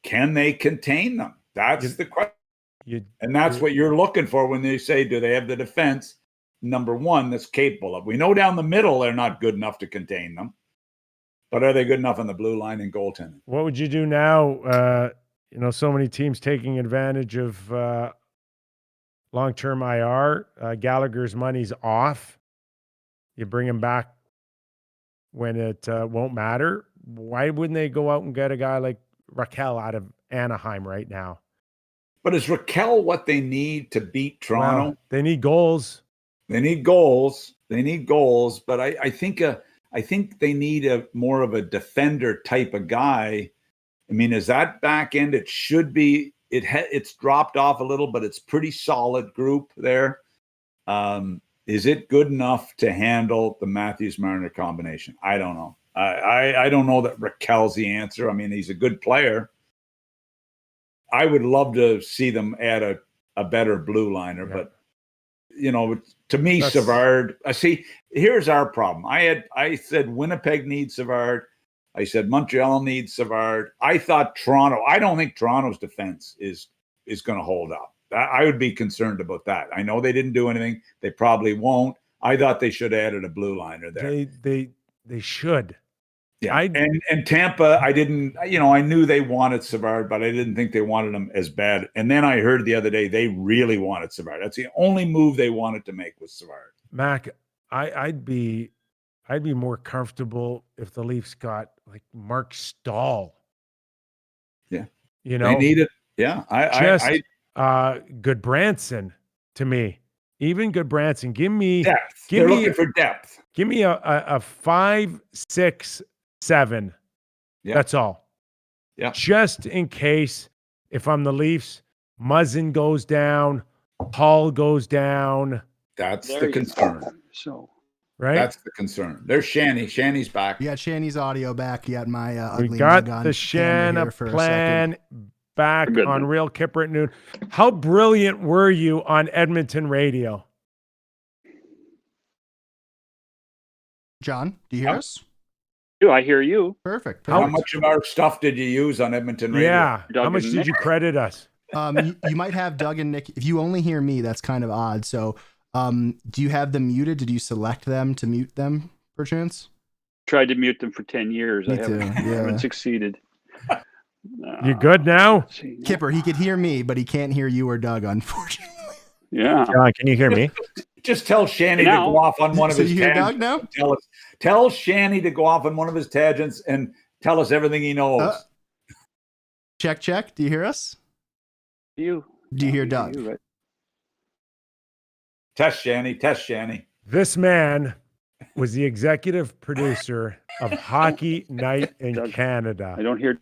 can they contain them? That's the question. And that's what you're looking for when they say, do they have the defense, number one, that's capable of? We know down the middle they're not good enough to contain them. But are they good enough on the blue line and goaltending? What would you do now? So many teams taking advantage of long-term IR. Gallagher's money's off. You bring him back when it won't matter. Why wouldn't they go out and get a guy like Raquel out of Anaheim right now? But is Raquel what they need to beat Toronto? Well, they need goals. They need goals. But I think they need a more of a defender type of guy. I mean, is that back end? It should be. It's dropped off a little, but it's pretty solid group there. Is it good enough to handle the Matthews-Marner combination? I don't know. I don't know that Raquel's the answer. I mean, he's a good player. I would love to see them add a better blue liner, but to me, Savard. Here's our problem. I said Winnipeg needs Savard. I said Montreal needs Savard. I thought Toronto. I don't think Toronto's defense is going to hold up. I would be concerned about that. I know they didn't do anything. They probably won't. I thought they should have added a blue liner there. They should. Yeah. And Tampa, I didn't. I knew they wanted Savard, but I didn't think they wanted him as bad. And then I heard the other day they really wanted Savard. That's the only move they wanted to make was Savard. Mac, I'd be more comfortable if the Leafs got like Mark Stahl. Yeah. You know, they need it. Yeah, Good Branson to me. Even Good Branson. Give me depth. They're looking for depth. Give me a 5, 6, 7. Yeah. That's all. Yeah. Just in case, if I'm the Leafs, Muzzin goes down, Hall goes down. That's the concern. So, right. That's the concern. There's Shanny. Shanny's back. You got Shanny's audio back. You got my ugly We got mug on the Shanna for plan back on Real Kyper at noon. How brilliant were you on Edmonton radio? John, do you hear us? Do I hear you? Perfect. How much of our stuff did you use on Edmonton radio? Yeah. Doug How much and did Nick? you credit us? You might have Doug and Nick. If you only hear me, that's kind of odd. So, do you have them muted? Did you select them to mute them, perchance? Tried to mute them for 10 years. Me I too, haven't succeeded. You good now? Kyper, he could hear me, but he can't hear you or Doug, unfortunately. Yeah. John, can you hear me? Just tell Shanny to go off on one of his you hear tangents. Doug now? Tell Shanny to go off on one of his tangents and tell us everything he knows. Check. Do you hear us? Do you hear Doug? Right? Test Shanny. This man was the executive producer of Hockey Night in Doug, Canada. I don't hear.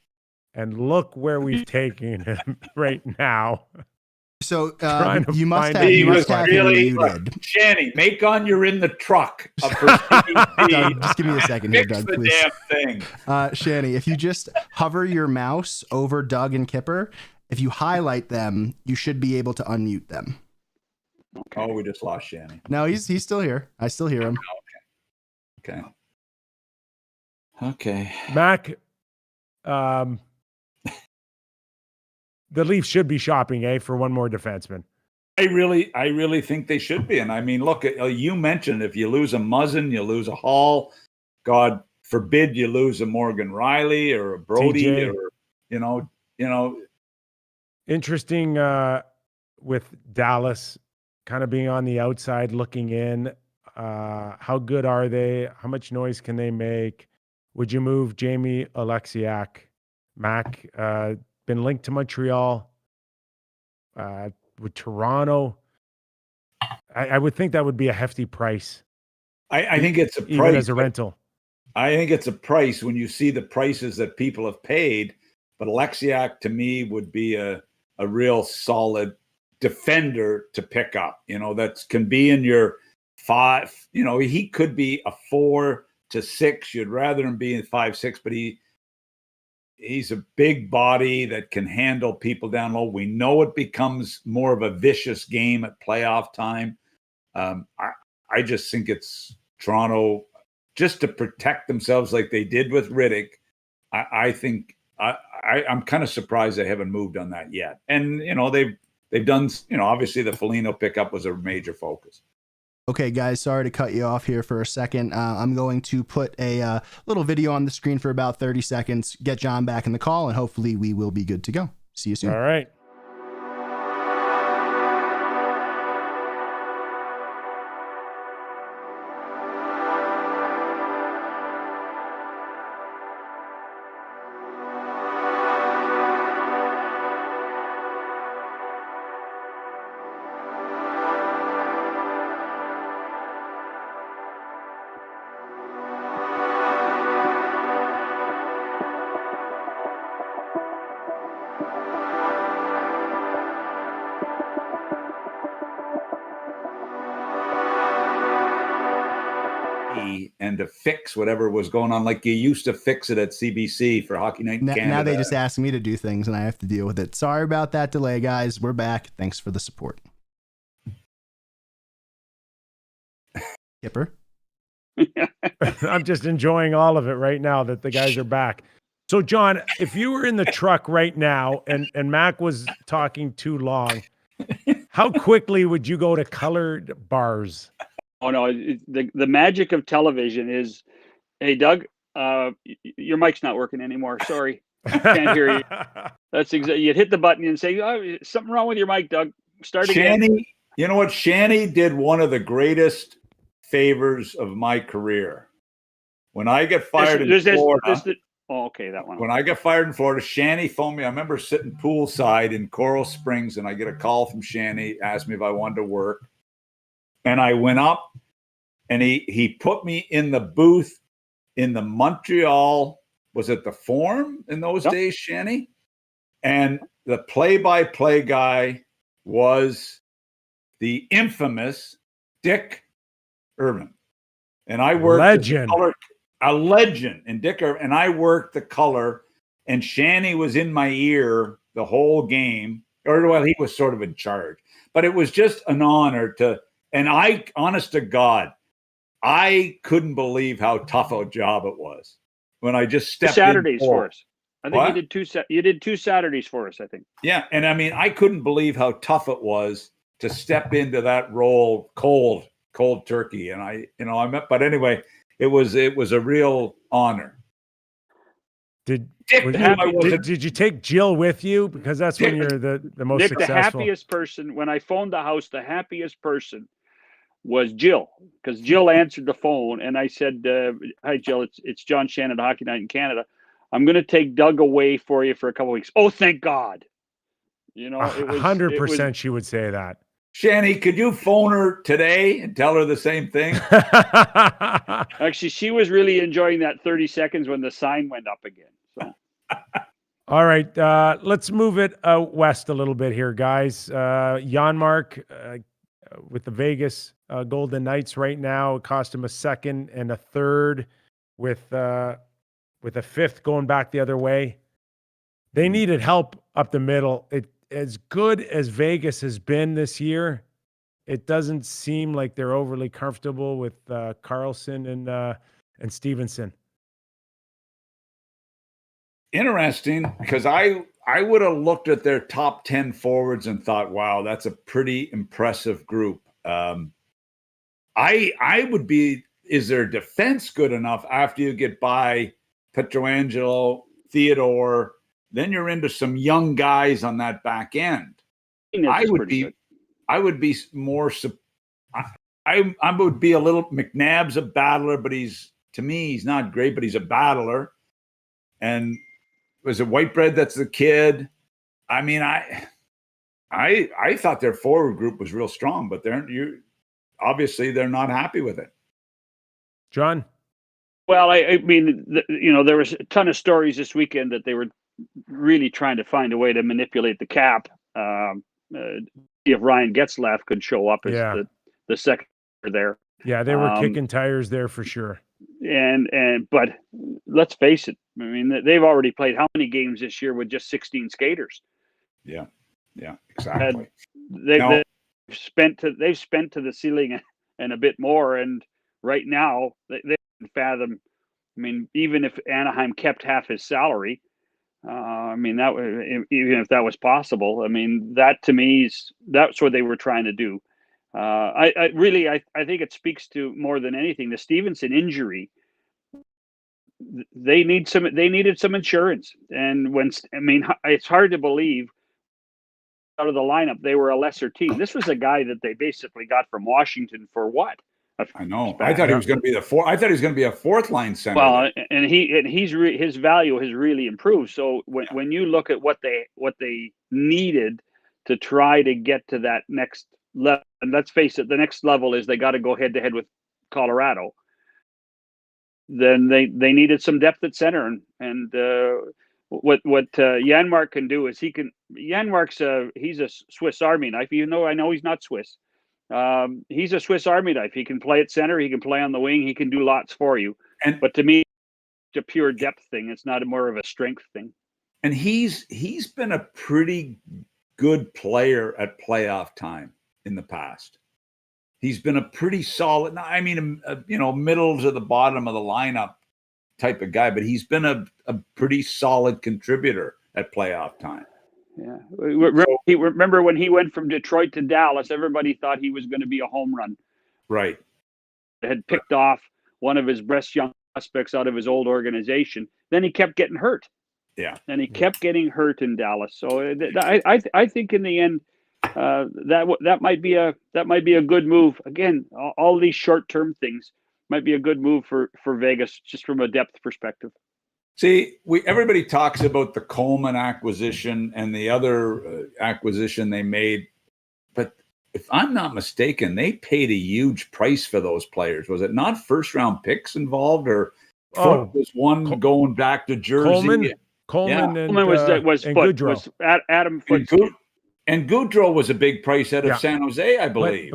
And look where we've taken him right now. So you must have him muted. Shanny, make on you're in the truck. Doug, just give me a second here, Doug, the please. damn thing. Shanny, if you just hover your mouse over Doug and Kyper, if you highlight them, you should be able to unmute them. Oh, we just lost Shanny. No, he's still here. I still hear him. Okay. Mac, the Leafs should be shopping, for one more defenseman. I really think they should be. And I mean, look, you mentioned if you lose a Muzzin, you lose a Hall. God forbid you lose a Morgan Riley or a Brody TJ. or you know. Interesting with Dallas kind of being on the outside looking in. How good are they? How much noise can they make? Would you move Jamie Oleksiak? Mac, been linked to Montreal, with Toronto. I would think that would be a hefty price. I think it's a price. Even as a rental. I think it's a price when you see the prices that people have paid. But Oleksiak, to me, would be a real solid defender to pick up. That can be in your 5. He could be a 4 to 6. You'd rather him be in 5, 6, but he's a big body that can handle people down low. We know it becomes more of a vicious game at playoff time. I just think it's Toronto just to protect themselves like they did with Riddick. I think I'm kind of surprised they haven't moved on that yet. And, they've done, obviously the Foligno pickup was a major focus. Okay, guys, sorry to cut you off here for a second. I'm going to put a little video on the screen for about 30 seconds, get John back in the call, and hopefully we will be good to go. See you soon. All right. And to fix whatever was going on, like you used to fix it at CBC for Hockey Night in Canada. Now they just ask me to do things and I have to deal with it. Sorry about that delay, guys. We're back. Thanks for the support. Kyper? I'm just enjoying all of it right now that the guys are back. So, John, if you were in the truck right now and Mac was talking too long, how quickly would you go to colored bars? Oh no! The magic of television is, hey Doug, your mic's not working anymore. Sorry, can't hear you. That's exactly. You'd hit the button and say, "Oh, something wrong with your mic, Doug. Start again." Shanny, you know what? Shanny did one of the greatest favors of my career. When I get fired in Florida, Oh, okay, that one. When I got fired in Florida, Shanny phoned me. I remember sitting poolside in Coral Springs, and I get a call from Shanny, asked me if I wanted to work. And I went up, and he put me in the booth in the Montreal, was it the Forum in those days, Shanny? And the play-by-play guy was the infamous Dick Irvin. And I worked legend. A legend. And Dick Irvin, and I worked the color, and Shanny was in my ear the whole game. Or, well, he was sort of in charge. But it was just an honor to, and I, honest to God, I couldn't believe how tough a job it was when I just stepped Saturdays in for us. I think you did two Saturdays for us, I think. Yeah, and I mean, I couldn't believe how tough it was to step into that role cold turkey. And but anyway, it was a real honor. Did you take Jill with you? Because that's when you're the most Nick, successful. The happiest person, when I phoned the house, the happiest person was Jill, because Jill answered the phone, and I said, "Hi, Jill, it's John Shannon, Hockey Night in Canada. I'm going to take Doug away for you for a couple of weeks." Oh, thank God! You know, 100% she would say that. Shanny, could you phone her today and tell her the same thing? Actually, she was really enjoying that 30 seconds when the sign went up again. So. All right, let's move it west a little bit here, guys. Janmark with the Vegas Golden Knights right now. It cost him a second and a third with a fifth going back the other way. They needed help up the middle. As good as Vegas has been this year, it doesn't seem like they're overly comfortable with Carlson and Stevenson. Interesting, because I would have looked at their top 10 forwards and thought, wow, that's a pretty impressive group. I would be, is their defense good enough after you get by Pietrangelo, Theodore? Then you're into some young guys on that back end. I would be more. I would be a little. McNabb's a battler, but to me he's not great, but he's a battler. And was it Whitebread that's the kid? I mean, I thought their forward group was real strong, but obviously they're not happy with it. John? Well, I mean, there was a ton of stories this weekend that they were really trying to find a way to manipulate the cap. If Ryan Getzlaf could show up as the second there. Yeah, they were kicking tires there for sure. But let's face it. I mean, they've already played how many games this year with just 16 skaters? Yeah, exactly. They've spent to the ceiling and a bit more. And right now they can fathom. I mean, even if Anaheim kept half his salary, I mean, even if that was possible, I mean, that to me that's what they were trying to do. I think it speaks to more than anything the Stevenson injury. They needed some insurance, and it's hard to believe out of the lineup they were a lesser team. This was a guy that they basically got from Washington for what? I know. I thought he was going to be I thought he was going to be a fourth line center. Well, and his value has really improved. So when you look at what they needed to try to get to that next level, and let's face it, the next level is they got to go head to head with Colorado. Then they needed some depth at center, and what Janmark can do is Janmark's he's a Swiss Army knife. Even though I know he's not Swiss. He's a Swiss Army knife. He can play at center. He can play on the wing. He can do lots for you. But to me, it's a pure depth thing. It's not more of a strength thing. And he's been a pretty good player at playoff time in the past. He's been a pretty solid. I mean, middle to the bottom of the lineup type of guy. But he's been a pretty solid contributor at playoff time. Yeah. Remember when he went from Detroit to Dallas, everybody thought he was going to be a home run. Right. They had picked off one of his best young prospects out of his old organization. Then he kept getting hurt. Yeah. And he kept getting hurt in Dallas. So I think in the end that might be a good move. Again, all these short-term things might be a good move for Vegas just from a depth perspective. See, everybody talks about the Coleman acquisition and the other acquisition they made, but if I'm not mistaken, they paid a huge price for those players. Was it not first-round picks involved, or Foote was one going back to Jersey? Coleman and was Adam Foote. And Goudreau was a big price out of San Jose, I believe.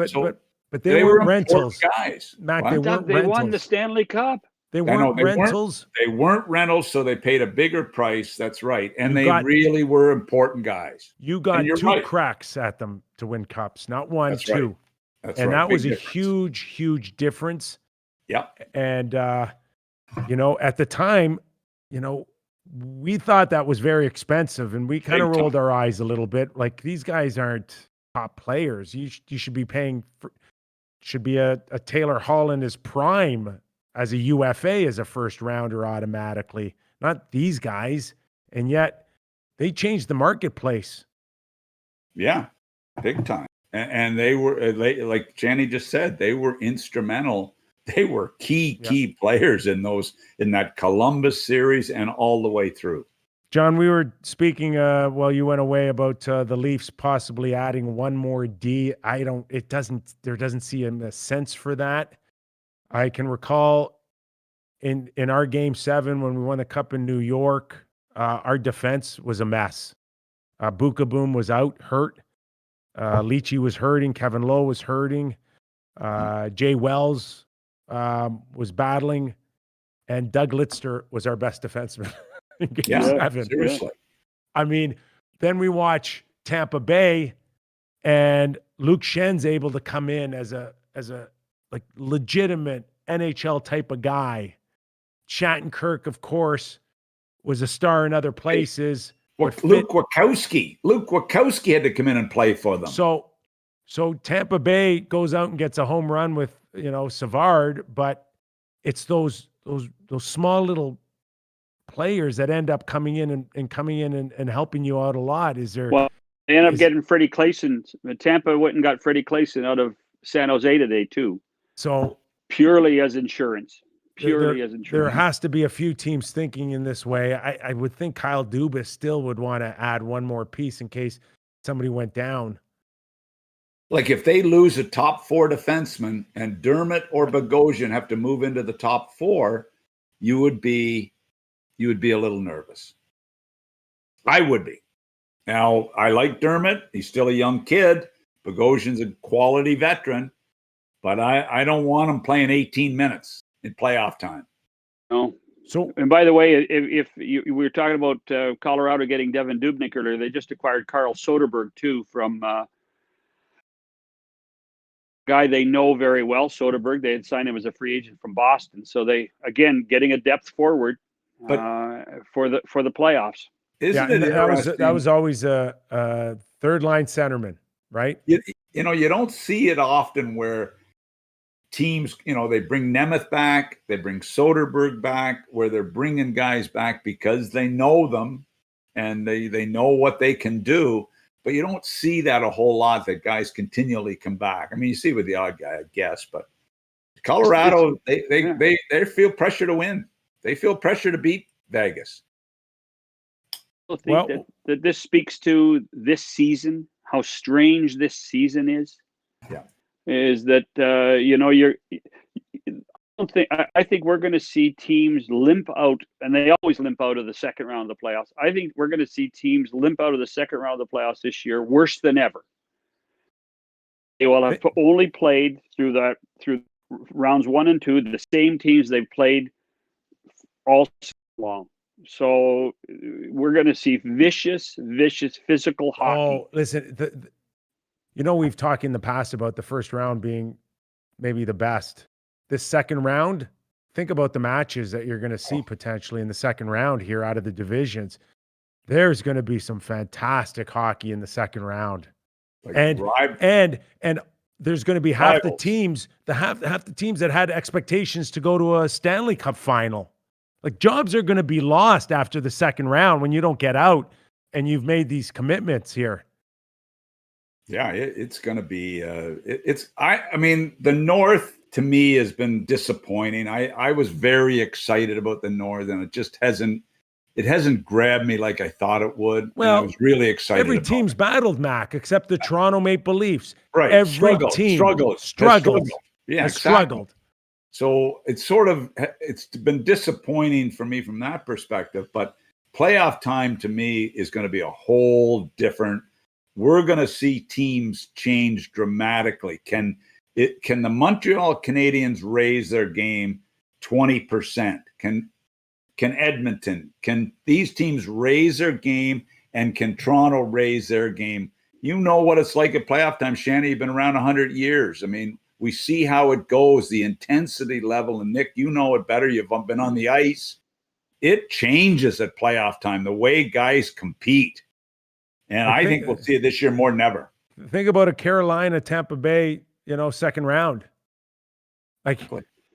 But they weren't rentals, guys. Mac, They won the Stanley Cup. They weren't rentals. They weren't rentals, so they paid a bigger price. That's right. And they really were important guys. You got two cracks at them to win cups, not one, That's two. Right. That's and right. that Big was a difference. huge difference. Yep. And, at the time, we thought that was very expensive, and we kind of rolled our eyes a little bit. Like, these guys aren't top players. You should be paying for, should be a Taylor Hall in his prime as a UFA as a first rounder automatically, not these guys. And yet they changed the marketplace. Yeah, big time. And they were, like Jenny just said, they were instrumental. They were key players in that Columbus series and all the way through. John, we were speaking while you went away about the Leafs possibly adding one more D. There doesn't seem a sense for that. I can recall in our Game 7 when we won the Cup in New York, our defense was a mess. Bukaboom was out, hurt. Leachy was hurting. Kevin Lowe was hurting. Jay Wells was battling. And Doug Litster was our best defenseman in Game 7. Seriously. I mean, then we watch Tampa Bay, and Luke Schen's able to come in as a like legitimate NHL type of guy. Shattenkirk, of course, was a star in other places. Luke Witkowski had to come in and play for them. So Tampa Bay goes out and gets a home run with Savard, but it's those small little players that end up coming in and helping you out a lot. Well, they end up getting Freddie Claesson. Tampa went and got Freddie Claesson out of San Jose today too. So purely as insurance. There has to be a few teams thinking in this way. I would think Kyle Dubas still would want to add one more piece in case somebody went down. Like if they lose a top 4 defenseman and Dermott or Bogosian have to move into the top 4, you would be a little nervous. I would be. Now, I like Dermott. He's still a young kid. Bogosian's a quality veteran, but I don't want him playing 18 minutes in playoff time. No. So, and by the way, if we were talking about Colorado getting Devin Dubnyk earlier, they just acquired Carl Soderberg too from guy they know very well, Soderberg. They had signed him as a free agent from Boston. So they, again, getting a depth forward for the playoffs. Isn't it that was always a third line centerman, right? You don't see it often where teams, they bring Nemeth back, they bring Soderberg back, where they're bringing guys back because they know them and they know what they can do. But you don't see that a whole lot, that guys continually come back. I mean, you see with the odd guy, I guess, but Colorado, they feel pressure to win. They feel pressure to beat Vegas. I think that this speaks to this season, how strange this season is. Yeah. Is that, I think we're going to see teams limp out, and they always limp out of the second round of the playoffs. I think we're going to see teams limp out of the second round of the playoffs this year worse than ever. They will have only played through rounds 1 and 2, the same teams they've played all long. So we're going to see vicious physical hockey. Oh, listen, we've talked in the past about the first round being maybe the best. This second round, think about the matches that you're going to see potentially in the second round here out of the divisions. There's going to be some fantastic hockey in the second round. And there's going to be half the teams that had expectations to go to a Stanley Cup final. Like, jobs are going to be lost after the second round when you don't get out and you've made these commitments here. Yeah, it's going to be the North to me has been disappointing. I was very excited about the North, and it just hasn't it hasn't grabbed me like I thought it would. Well, I was really excited. Every team's battled, Mac, except the Toronto Maple Leafs. Right. Every team struggled. Yeah, has exactly. struggled. So it's been disappointing for me from that perspective. But playoff time to me is going to be a whole different. We're going to see teams change dramatically. Can the Montreal Canadiens raise their game 20%? Can Edmonton? Can these teams raise their game? And can Toronto raise their game? You know what it's like at playoff time, Shannon. You've been around 100 years. I mean, we see how it goes, the intensity level. And Nick, you know it better. You've been on the ice. It changes at playoff time, the way guys compete. And I think we'll see it this year more than ever. Think about a Carolina, Tampa Bay, second round. Like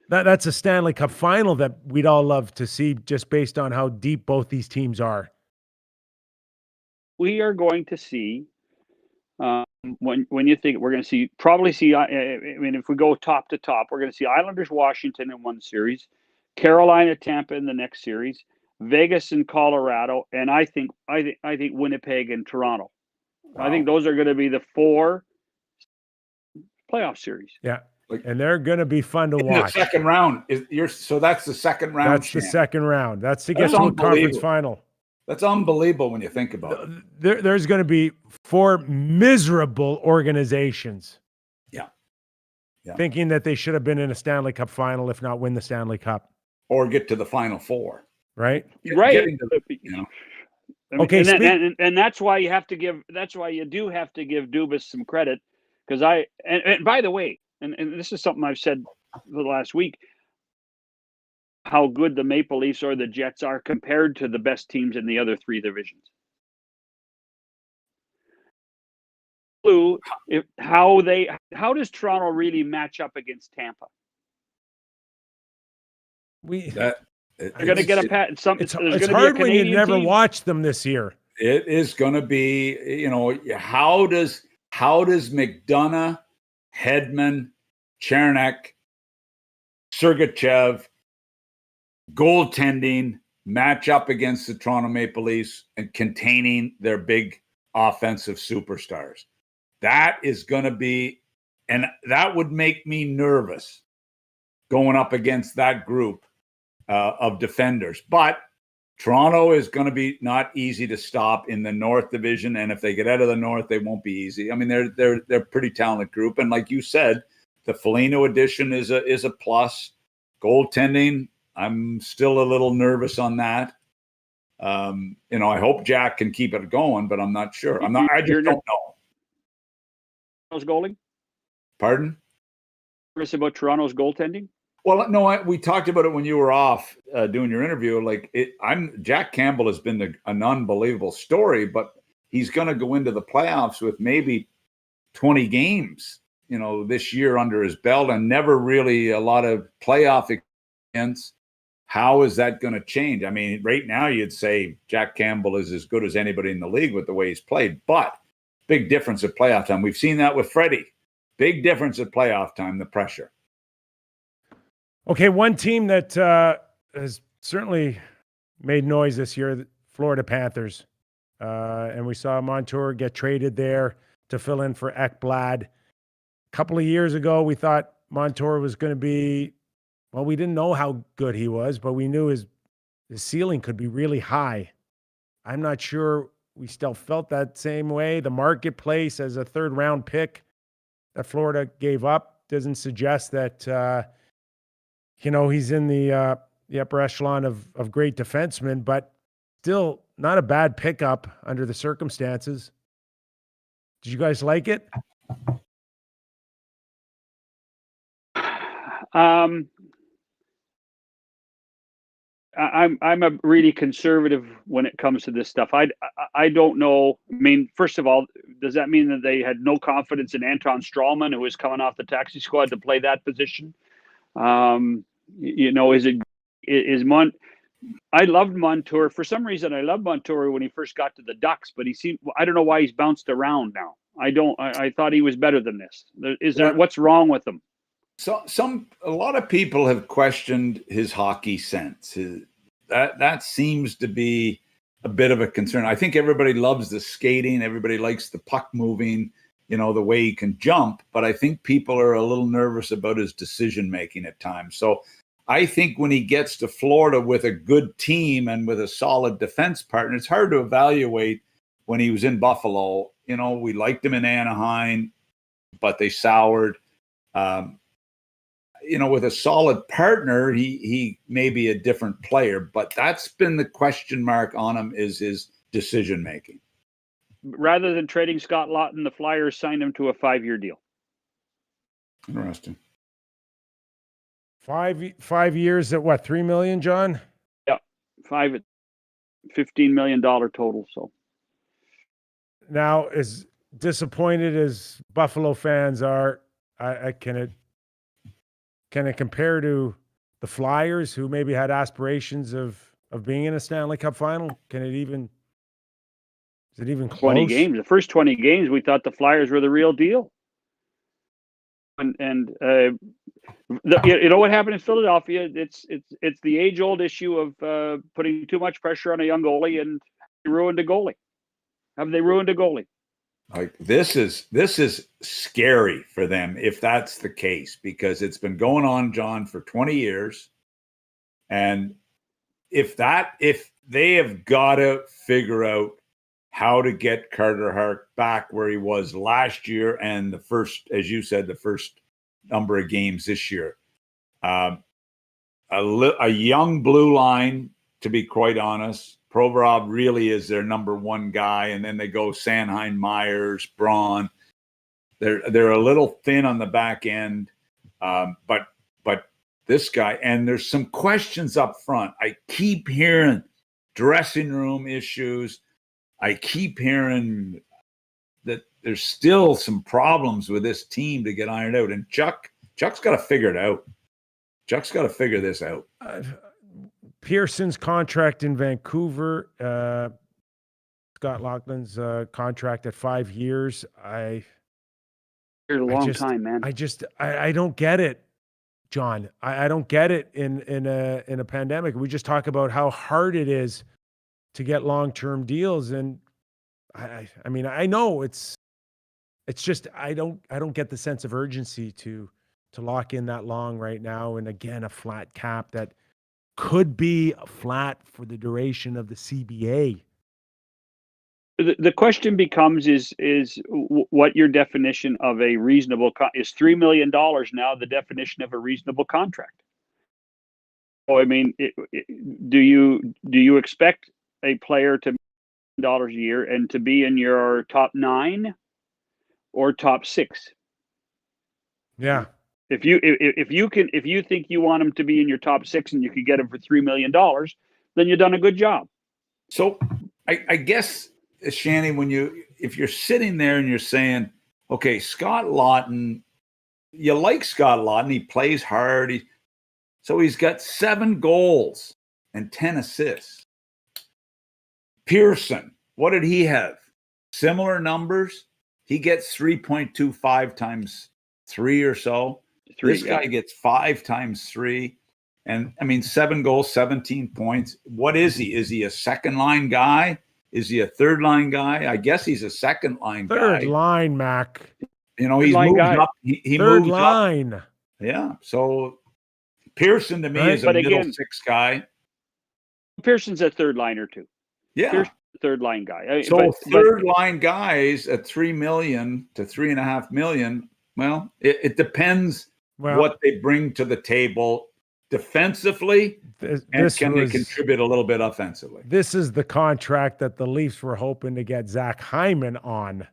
that's a Stanley Cup final that we'd all love to see, just based on how deep both these teams are. We are going to see, when you think we're going to probably see, I mean, if we go top to top, we're going to see Islanders, Washington in one series, Carolina, Tampa in the next series, Vegas and Colorado, and I think Winnipeg and Toronto. Wow. I think those are going to be the 4 playoff series. Yeah, and they're going to be fun to watch. The second round so that's the second round. That's Shannon. The second round. That's to get to a conference final. That's unbelievable when you think about it. There's going to be 4 miserable organizations. Yeah. Thinking that they should have been in a Stanley Cup final, if not win the Stanley Cup. Or get to the Final 4. Right. Okay. And that's why you have to give. That's why you do have to give Dubas some credit, because and by the way, and this is something I've said the last week. How good the Maple Leafs or the Jets are compared to the best teams in the other 3 divisions. How does Toronto really match up against Tampa? They're going to get a pat. It's hard when you never watched them this year. It is going to be, how does McDonough, Hedman, Chernak, Sergachev, goaltending match up against the Toronto Maple Leafs and containing their big offensive superstars? That is going to be, and that would make me nervous going up against that group of defenders. But Toronto is going to be not easy to stop in the North Division, and if they get out of the North, they won't be easy. I mean, they're a pretty talented group, and like you said, the Foligno addition is a plus. Goaltending, I'm still a little nervous on that. I hope Jack can keep it going, but I'm not sure. I just don't know. Toronto's goaling? Pardon? Nervous about Toronto's goaltending? Well, no, we talked about it when you were off doing your interview. Jack Campbell has been an unbelievable story, but he's going to go into the playoffs with maybe 20 games, this year under his belt, and never really a lot of playoff experience. How is that going to change? I mean, right now you'd say Jack Campbell is as good as anybody in the league with the way he's played, but big difference at playoff time. We've seen that with Freddie. Big difference at playoff time, the pressure. Okay, one team that has certainly made noise this year, the Florida Panthers. And we saw Montour get traded there to fill in for Ekblad. A couple of years ago, we thought Montour was going to be, well, we didn't know how good he was, but we knew his ceiling could be really high. I'm not sure we still felt that same way. The marketplace as a 3rd-round pick that Florida gave up doesn't suggest that he's in the upper echelon of great defensemen, but still not a bad pickup under the circumstances. Did you guys like it? I'm a really conservative when it comes to this stuff. I don't know. I mean, first of all, does that mean that they had no confidence in Anton Strawman, who was coming off the taxi squad to play that position? I loved Montour. For some reason, I loved Montour when he first got to the Ducks, but I don't know why he's bounced around now. I thought he was better than this. What's wrong with him? So a lot of people have questioned his hockey sense. That seems to be a bit of a concern. I think everybody loves the skating. Everybody likes the puck moving, the way he can jump. But I think people are a little nervous about his decision making at times. So I think when he gets to Florida with a good team and with a solid defense partner, it's hard to evaluate when he was in Buffalo. We liked him in Anaheim, but they soured. With a solid partner, he may be a different player, but that's been the question mark on him, is his decision making. Rather than trading Scott Laughton, the Flyers signed him to a 5-year deal. Interesting. 5 years at what, $3 million, John? Yeah, 5 at $15 million total. So now, as disappointed as Buffalo fans are, can it compare to the Flyers, who maybe had aspirations of being in a Stanley Cup final? Is it even close? 20 games. The first 20 games, we thought the Flyers were the real deal. You know what happened in Philadelphia? It's the age-old issue of putting too much pressure on a young goalie, and they ruined a goalie. Have they ruined a goalie? Like this is scary for them if that's the case, because it's been going on, John, for 20 years. And if they have got to figure out how to get Carter Hart back where he was last year and the first, as you said, the first number of games this year. A young blue line, to be quite honest. Provorov really is their number one guy, and then they go Sanheim, Myers, Braun. They're a little thin on the back end, but this guy, and there's some questions up front. I keep hearing dressing room issues. I keep hearing that there's still some problems with this team to get ironed out, and Chuck's got to figure it out. Chuck's got to figure this out. Pearson's contract in Vancouver, Scott Laughlin's contract at 5 years. It's a long time, man. I don't get it, John. I don't get it in a pandemic. We just talk about how hard it is to get long-term deals, and I mean, I know it's just I don't get the sense of urgency to lock in that long right now. And again, a flat cap that could be flat for the duration of the CBA. The question becomes is what your definition of a reasonable is. $3 million now the definition of a reasonable contract? Oh, I mean, do you expect a player to make $1 a year and to be in your top 9 or top 6? Yeah. If you think you want him to be in your top 6 and you could get him for $3 million, then you've done a good job. So I guess, Shanny, if you're sitting there and you're saying, okay, Scott Laughton, you like Scott Laughton, he plays hard. So he's got 7 goals and 10 assists. Pearson, what did he have? Similar numbers. He gets 3.25 times 3 or so. This guy gets 5 times 3. And I mean, 7 goals, 17 points. What is he? Is he a second line guy? Is he a third line guy? I guess he's a second line guy. Third line, Mac. He's moved up. He third moves line. Up. Yeah. So Pearson to me is a middle 6 guy. Pearson's a third liner too. Yeah. Pearson's a third line guy. So third line guys at $3 million to $3.5 million. Well, it depends what they bring to the table defensively, and can they contribute a little bit offensively. This is the contract that the Leafs were hoping to get Zach Hyman on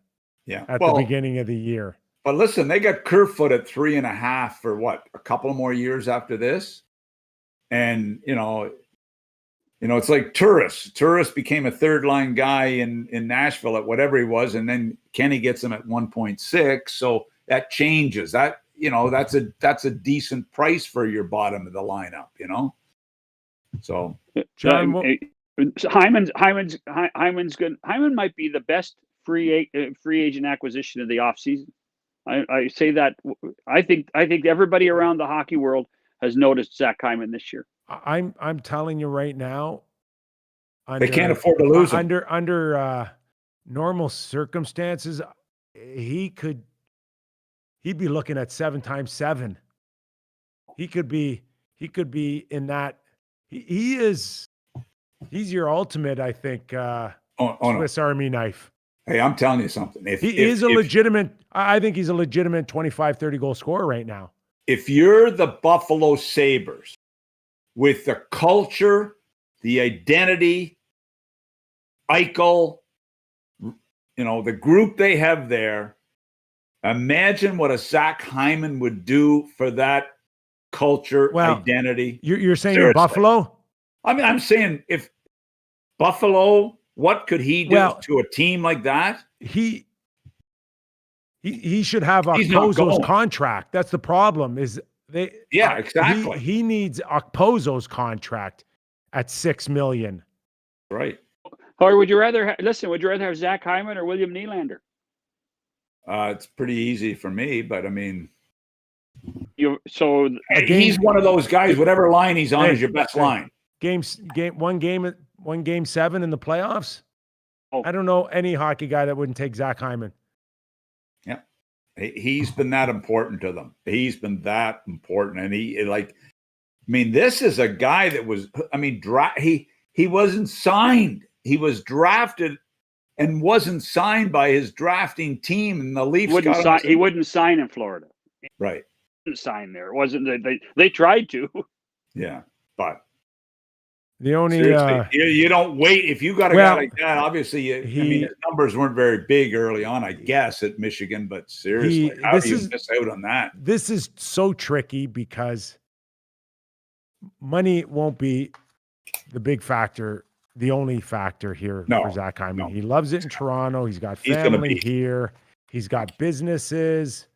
at the beginning of the year. But listen, they got Kerfoot at 3.5 for what, a couple more years after this? And, it's like Turris. Turris became a third line guy in Nashville at whatever he was, and then Kenny gets him at 1.6. So that changes. That's a decent price for your bottom of the lineup, So John, Hyman might be the best free agent acquisition of the offseason. I say that I think everybody around the hockey world has noticed Zach Hyman this year. I'm telling you right now, They can't afford to lose him. Under normal circumstances, he'd be looking at 7 times 7. He could be in that. He's your ultimate, I think, Swiss Army knife. Hey, I'm telling you something. I think he's a legitimate 25, 30 goal scorer right now. If you're the Buffalo Sabres with the culture, the identity, Eichel, the group they have there, imagine what a Zach Hyman would do for that culture, identity. You're saying in Buffalo? I mean, I'm saying if Buffalo, what could he do to a team like that? He should have Okpozo's contract. That's the problem. Exactly. He needs Okpozo's contract at $6 million. Right. Or would you rather have Zach Hyman or William Nylander? It's pretty easy for me, but I mean, he's one of those guys. Whatever line he's on is your best line. One game 7 in the playoffs. I don't know any hockey guy that wouldn't take Zach Hyman. Yeah, he's been that important to them. He's been that important, and this is a guy that was. I mean, he wasn't signed. He was drafted and wasn't signed by his drafting team, and the Leafs he wouldn't sign in Florida. Right. He didn't sign there. It wasn't they tried to. Yeah, but the only you don't wait if you got a guy like that. Obviously, his numbers weren't very big early on, I guess, at Michigan. But seriously, how do you miss out on that? This is so tricky because money won't be the big factor. The only factor here for Zach Hyman. He loves it in Toronto. He's got family here. He's got businesses.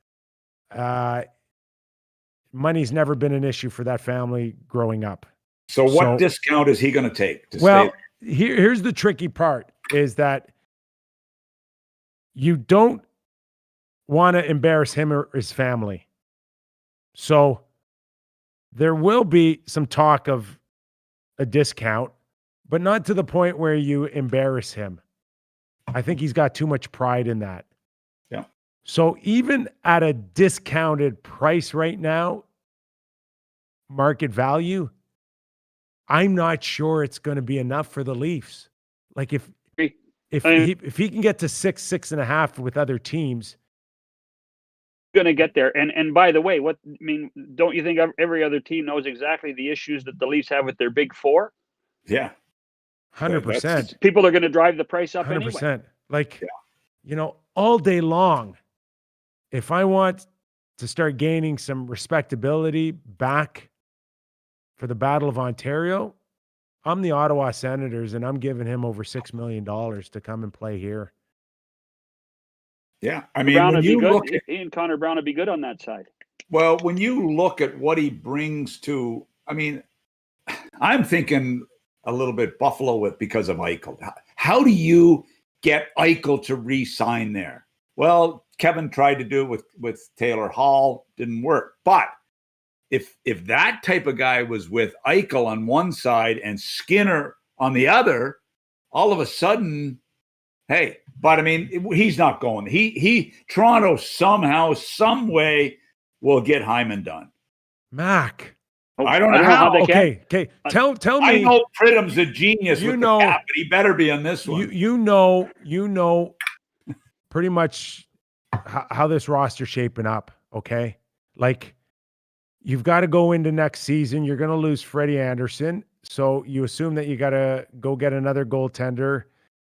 Money's never been an issue for that family growing up. So what discount is he going to take? Here's the tricky part is that you don't want to embarrass him or his family. So there will be some talk of a discount, but not to the point where you embarrass him. I think he's got too much pride in that. Yeah. So even at a discounted price right now, market value, I'm not sure it's going to be enough for the Leafs. Like if he can get to 6.5 with other teams, going to get there. And by the way, don't you think every other team knows exactly the issues that the Leafs have with their big four? Yeah. 100%. People are going to drive the price up 100%. Anyway. All day long, if I want to start gaining some respectability back for the Battle of Ontario, I'm the Ottawa Senators, and I'm giving him over $6 million to come and play here. Yeah, I mean, Ian Connor Brown would be good on that side. Well, when you look at what he brings to, I mean, I'm thinking a little bit Buffalo because of Eichel. How do you get Eichel to re-sign there? Well, Kevin tried to do it with Taylor Hall, didn't work. But if that type of guy was with Eichel on one side and Skinner on the other, all of a sudden, hey, but I mean, he's not going. Toronto somehow, some way will get Hyman done. Mac. I don't know how they can. Okay. Tell me. I know Pridham's a genius with the cap, but he better be on this one. You know pretty much how this roster's shaping up, okay? Like, you've got to go into next season. You're going to lose Freddie Anderson. So you assume that you got to go get another goaltender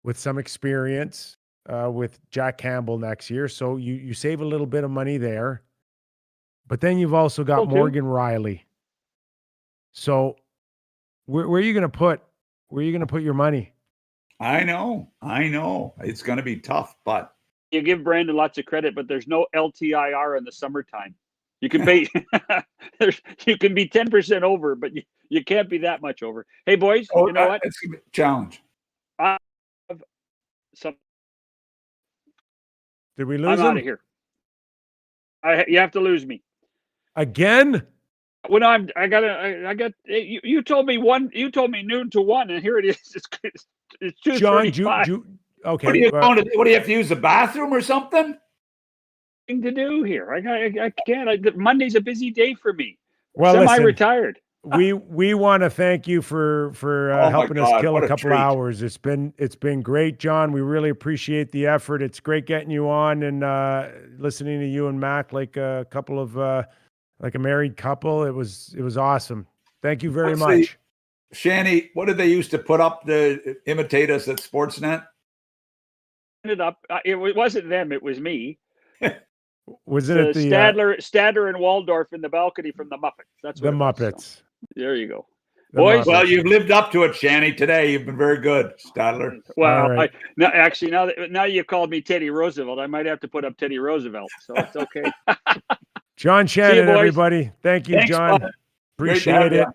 with some experience with Jack Campbell next year. So you save a little bit of money there. But then you've also got Morgan Riley. So where are you going to put your money? I know. It's going to be tough, but you give Brandon lots of credit, but there's no LTIR in the summertime. You can pay. You can be 10% over, but you can't be that much over. Hey, boys, you know what? It's a challenge. Did we lose him? I'm out of here. You have to lose me again. When I got you told me noon to 1, and here it is. It's 2:35. Okay. What do you have to use the bathroom or something? Thing to do here. I can't. Monday's a busy day for me. Well, semi-retired. We want to thank you for helping us kill a couple hours. It's been great, John. We really appreciate the effort. It's great getting you on and listening to you and Mac like a couple of like a married couple. It was awesome. Thank you very much. Shanny, what did they used to put up to imitate us at Sportsnet? It wasn't them. It was me. Was it the Stadler and Waldorf in the balcony from the Muppets? That's what the Muppets. There you go. Boys, well, you've lived up to it, Shanny. Today, you've been very good, Stadler. Well, right. Now you called me Teddy Roosevelt. I might have to put up Teddy Roosevelt, so it's okay. John Shannon, everybody. Thank you, Thanks, John. bud. Appreciate it.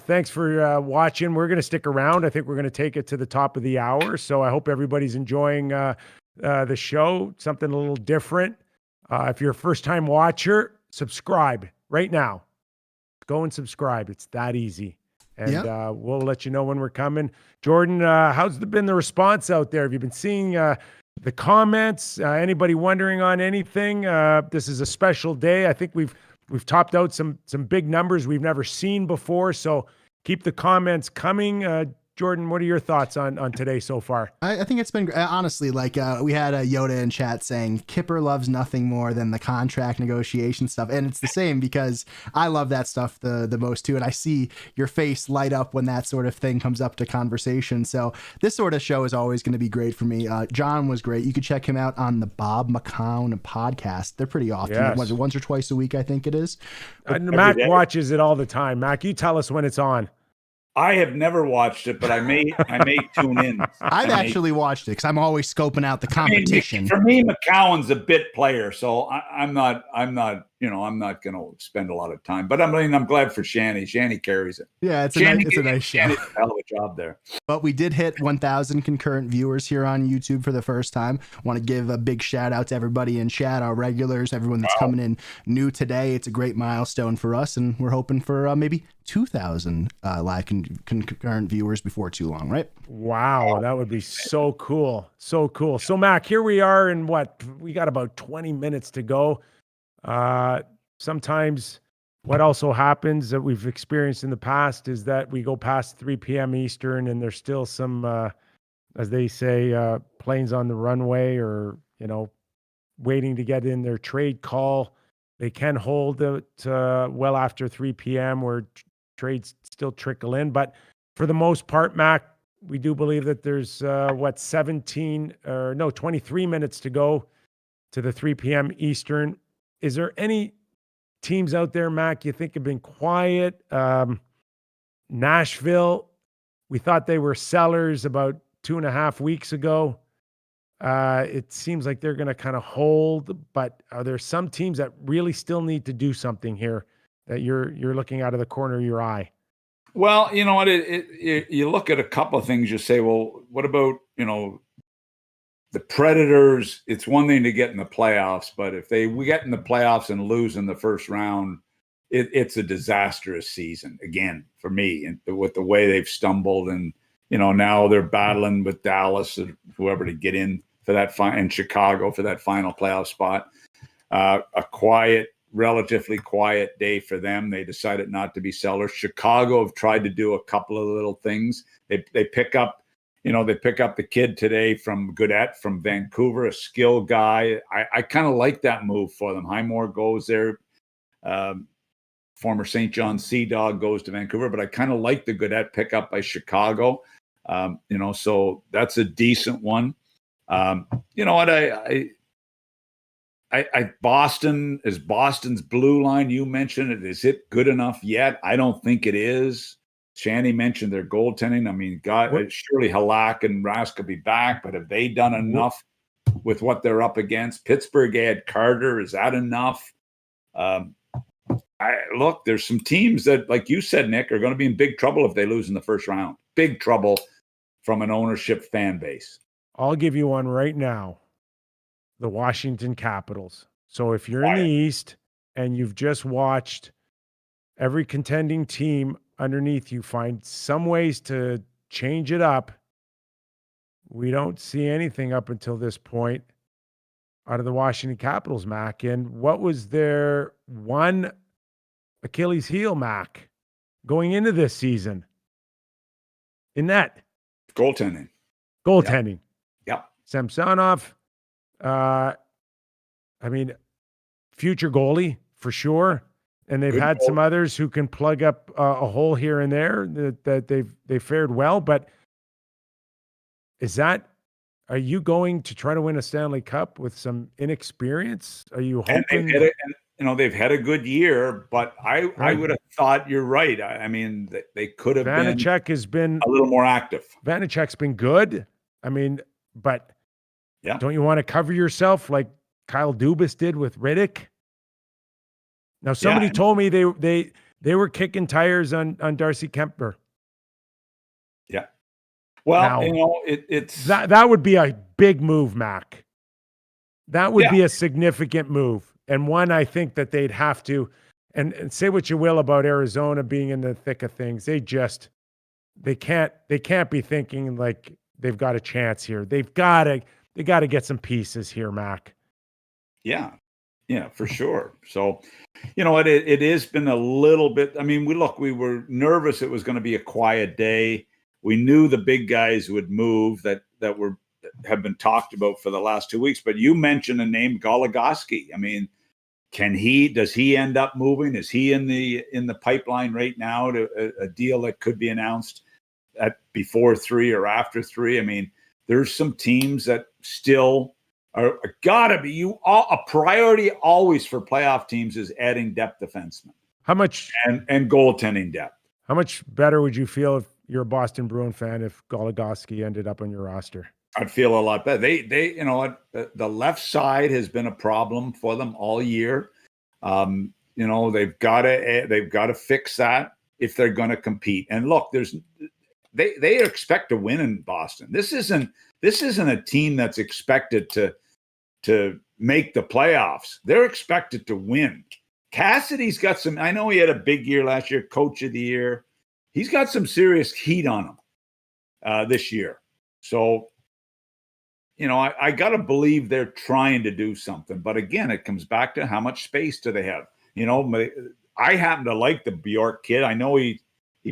Thanks for watching. We're going to stick around. I think we're going to take it to the top of the hour. So I hope everybody's enjoying the show. Something a little different. If you're a first-time watcher, subscribe right now. Go and subscribe. It's that easy. And we'll let you know when we're coming. Jordan, how's been the response out there? Have you been seeing the comments? Anybody wondering on anything? This is a special day. I think we've topped out some big numbers we've never seen before. So keep the comments coming. Jordan, what are your thoughts on today so far? I think it's been honestly like we had a Yoda in chat saying Kyper loves nothing more than the contract negotiation stuff, and it's the same because I love that stuff the most too, and I see your face light up when that sort of thing comes up to conversation. So this sort of show is always going to be great for me. John was great. You could check him out on the Bob McCown podcast. They're pretty often. Yes. Was it once or twice a week? I think it is. Mac watches it all the time. Mac, you tell us when it's on. I have never watched it, but I may tune in. I've actually watched it because I'm always scoping out the competition. For me, McCowan's a bit player, so I'm not going to spend a lot of time. But I'm glad for Shanny. Shanny carries it. Yeah, it's a nice show. Shanny did a hell of a job there. But we did hit 1,000 concurrent viewers here on YouTube for the first time. Want to give a big shout out to everybody in chat, our regulars, everyone that's coming in new today. It's a great milestone for us, and we're hoping for maybe 2,000 live concurrent viewers before too long, right? Wow, that would be so cool. So cool. So, Mac, here we are in we got about 20 minutes to go. Sometimes what also happens that we've experienced in the past is that we go past 3 p.m. Eastern and there's still some, as they say, planes on the runway or, waiting to get in their trade call. They can hold it well after 3 p.m. where trades still trickle in. But for the most part, Mac, we do believe that there's 23 minutes to go to the 3 p.m. Eastern. Is there any teams out there, Mac, you think have been quiet? Nashville, we thought they were sellers about 2.5 weeks ago. It seems like they're going to kind of hold, but are there some teams that really still need to do something here that you're looking out of the corner of your eye? Well, you know what? You look at a couple of things. You say, well, what about, the Predators? It's one thing to get in the playoffs, but if we get in the playoffs and lose in the first round, it's a disastrous season again for me. And with the way they've stumbled, and now they're battling with Dallas or whoever to get in for that and Chicago for that final playoff spot. A relatively quiet day for them. They decided not to be sellers. Chicago have tried to do a couple of little things. They pick up. They pick up the kid today from Goodette from Vancouver, a skill guy. I kind of like that move for them. Highmore goes there. Former St. John Sea Dog goes to Vancouver, but I kind of like the Goodette pickup by Chicago. So that's a decent one. You know what? Boston's blue line, you mentioned it. Is it good enough yet? I don't think it is. Shanny mentioned their goaltending. I mean, surely Halak and Rask could be back, but have they done enough with what they're up against? Pittsburgh had Carter. Is that enough? Look, there's some teams that, like you said, Nick, are going to be in big trouble if they lose in the first round. Big trouble from an ownership fan base. I'll give you one right now. The Washington Capitals. So if you're in the East and you've just watched every contending team underneath you find some ways to change it up. We don't see anything up until this point out of the Washington Capitals, Mac. And what was their one Achilles heel, Mac, going into this season? In net. Goaltending. Yep. Samsonov, future goalie for sure. And they've had some others who can plug up a hole here and there that they've fared well. But are you going to try to win a Stanley Cup with some inexperience? Are you hoping? They've had a good year, but I would have thought you're right. I mean, they could have Vanacek has been a little more active. Vanacek's been good. I mean, but don't you want to cover yourself like Kyle Dubas did with Riddick? Now, somebody told me they were kicking tires on Darcy Kemper. Yeah. Well, now, it's that would be a big move, Mac. That would be a significant move, and one I think that they'd have to. And say what you will about Arizona being in the thick of things, they can't be thinking like they've got a chance here. They got to get some pieces here, Mac. Yeah, for sure. So, it has been a little bit. I mean, we were nervous it was going to be a quiet day. We knew the big guys would move that have been talked about for the last 2 weeks. But you mentioned the name Goligoski. I mean, does he end up moving? Is he in the pipeline right now to a deal that could be announced before 3 or after 3? I mean, there's some teams that still are gotta be a priority always for playoff teams is adding depth defensemen. How much and goaltending depth. How much better would you feel if you're a Boston Bruin fan if Goligoski ended up on your roster? I'd feel a lot better. They the left side has been a problem for them all year. They've got to fix that if they're going to compete. And look, they expect to win in Boston. This isn't a team that's expected to make the playoffs. They're expected to win. Cassidy's got some. I know he had a big year last year, coach of the year. He's got some serious heat on him this year. So, I got to believe they're trying to do something. But again, it comes back to how much space do they have? I happen to like the Bjork kid. I know he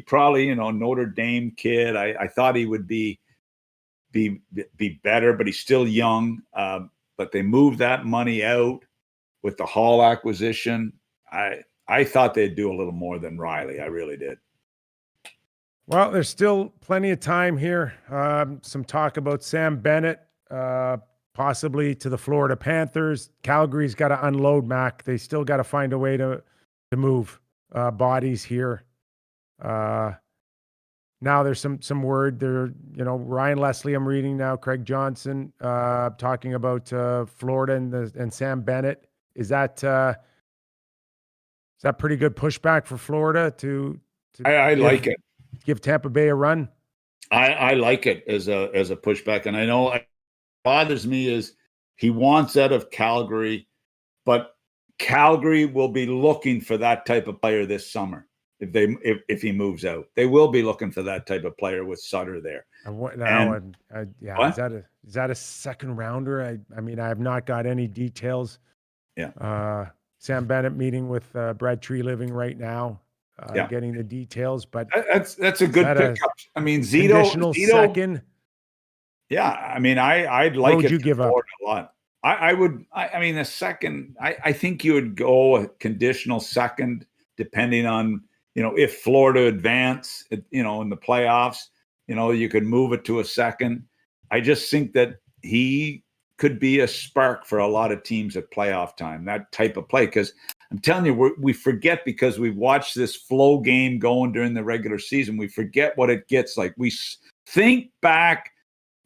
probably, Notre Dame kid. I thought he would be better, but he's still young. But they moved that money out with the Hall acquisition. I thought they'd do a little more than Riley. I really did. Well, there's still plenty of time here. Some talk about Sam Bennett, possibly to the Florida Panthers. Calgary's got to unload, Mac. They still got to find a way to move bodies here. Now there's some word there. Ryan Leslie, I'm reading now. Craig Johnson talking about Florida and Sam Bennett. Is that pretty good pushback for Florida to I like it. Give Tampa Bay a run? I like it as a pushback. And I know what bothers me is he wants out of Calgary, but Calgary will be looking for that type of player this summer. If he moves out, they will be looking for that type of player with Sutter there. Is that a second rounder? I mean, I have not got any details. Yeah. Sam Bennett meeting with Brad Treliving right now, getting the details. But that's a good pickup. I mean, Zito second. Yeah, I mean, I'd like. What would you give up? A lot. I would. I mean, a second. I think you would go a conditional second, depending on. If Florida advance, in the playoffs, you could move it to a second. I just think that he could be a spark for a lot of teams at playoff time, that type of play. Because I'm telling you, we forget because we've watched this flow game going during the regular season. We forget what it gets like. We think back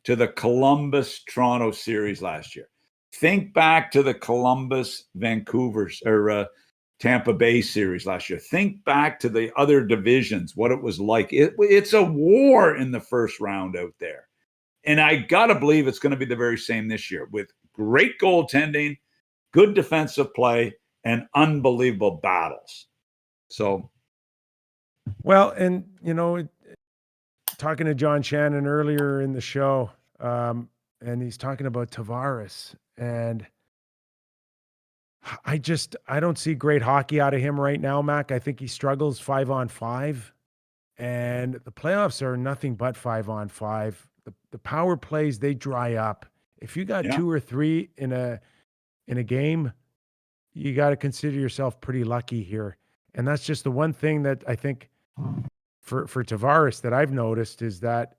to the Columbus-Toronto series last year. Think back to the Columbus-Vancouver or Tampa Bay series last year. Think back to the other divisions, what it was like. It's a war in the first round out there. And I got to believe it's going to be the very same this year with great goaltending, good defensive play, and unbelievable battles. So Well, and talking to John Shannon earlier in the show, and he's talking about Tavares, and I don't see great hockey out of him right now, Mac. I think he struggles 5-on-5, and the playoffs are nothing but 5-on-5. The power plays, they dry up. If you got 2 or 3 in a game, you got to consider yourself pretty lucky here. And that's just the one thing that I think for Tavares that I've noticed is that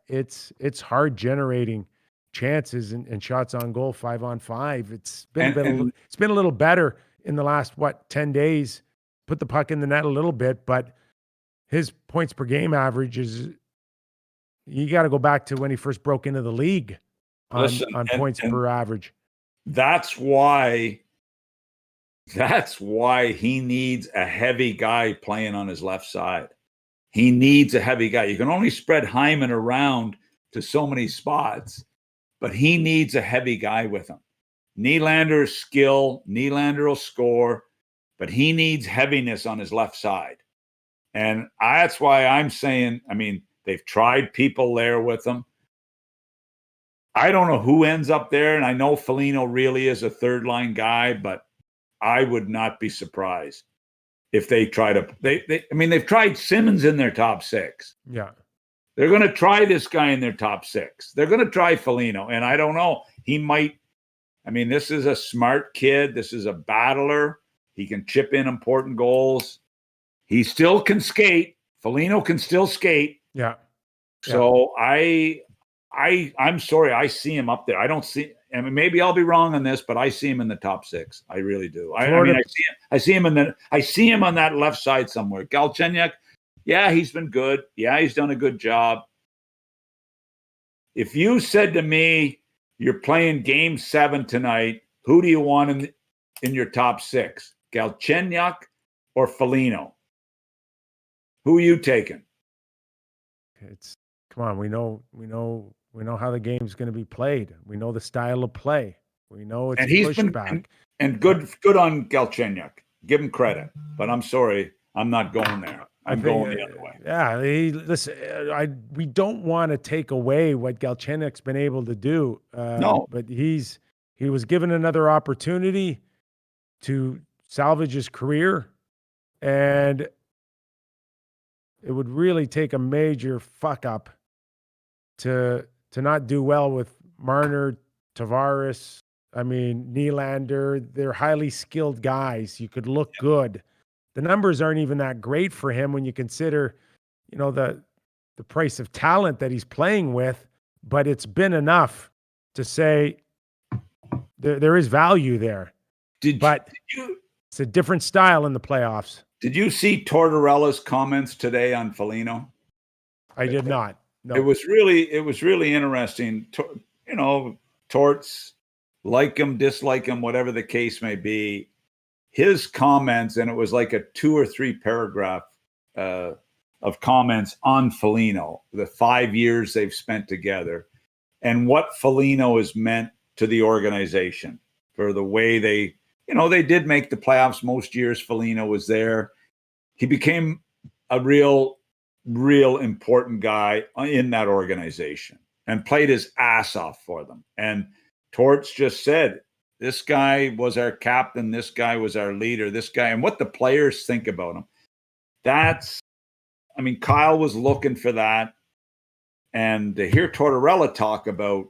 it's hard generating chances and shots on goal 5-on-5. It's been a little better in the last 10 days. Put the puck in the net a little bit, but his points per game average is, you got to go back to when he first broke into the league on points per average. That's why he needs a heavy guy playing on his left side. He needs a heavy guy. You can only spread Hyman around to so many spots, but he needs a heavy guy with him. Nylander's skill, Nylander will score, but he needs heaviness on his left side. And that's why I'm saying, they've tried people there with him. I don't know who ends up there, and I know Foligno really is a third-line guy, but I would not be surprised if they try to. They've tried Simmons in their top 6. Yeah, they're going to try this guy in their top 6. They're going to try Foligno, and I don't know. He might. This is a smart kid. This is a battler. He can chip in important goals. He still can skate. Foligno can still skate. Yeah. So I'm sorry. I see him up there. I don't see. Maybe I'll be wrong on this, but I see him in the top 6. I really do. I see him on that left side somewhere. Galchenyuk, yeah, he's been good. Yeah, he's done a good job. If you said to me, you're playing Game 7 tonight, who do you want in your top 6? Galchenyuk or Foligno? Who are you taking? Come on. We know how the game's going to be played. We know the style of play. We know it's pushback. And good on Galchenyuk. Give him credit. But I'm sorry, I'm not going there. I'm going the other way. Yeah, we don't want to take away what Galchenyuk's been able to do. No, but he was given another opportunity to salvage his career, and it would really take a major fuck up to not do well with Marner, Tavares. Nylander. They're highly skilled guys. You could look good. The numbers aren't even that great for him when you consider, the price of talent that he's playing with, but it's been enough to say there is value there. It's a different style in the playoffs. Did you see Tortorella's comments today on Foligno? I did not. No. It was really interesting. Torts, like him, dislike him, whatever the case may be. His comments, and it was like a 2 or 3 paragraph of comments on Foligno, the 5 years they've spent together, and what Foligno has meant to the organization for the way they did make the playoffs most years. Foligno was there. He became a real important guy in that organization and played his ass off for them. And Torts just said, this guy was our captain. This guy was our leader. This guy, and what the players think about him. Kyle was looking for that. And to hear Tortorella talk about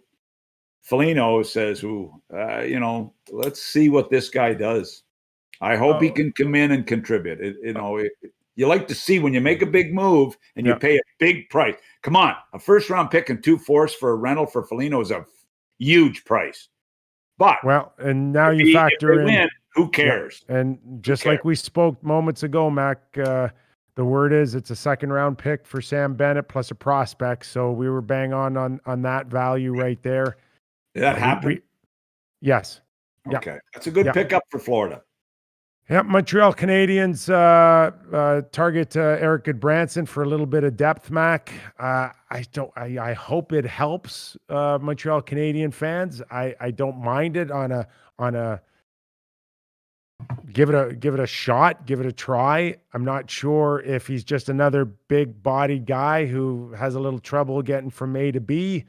Foligno says, let's see what this guy does. I hope he can come in and contribute. You like to see when you make a big move and you pay a big price. Come on, a first-round pick and 2 fourths for a rental for Foligno is a huge price. But and now you factor in win, who cares? Yeah. And just like we spoke moments ago, Mac, the word is it's a second-round pick for Sam Bennett plus a prospect. So we were bang on that value right there. Did that happen? Yes. Okay, that's a good pickup for Florida. Yep, Montreal Canadiens target Eric Goodbranson for a little bit of depth, Mac. I hope it helps Montreal Canadian fans. I don't mind it on a give it a shot, give it a try. I'm not sure if he's just another big body guy who has a little trouble getting from A to B.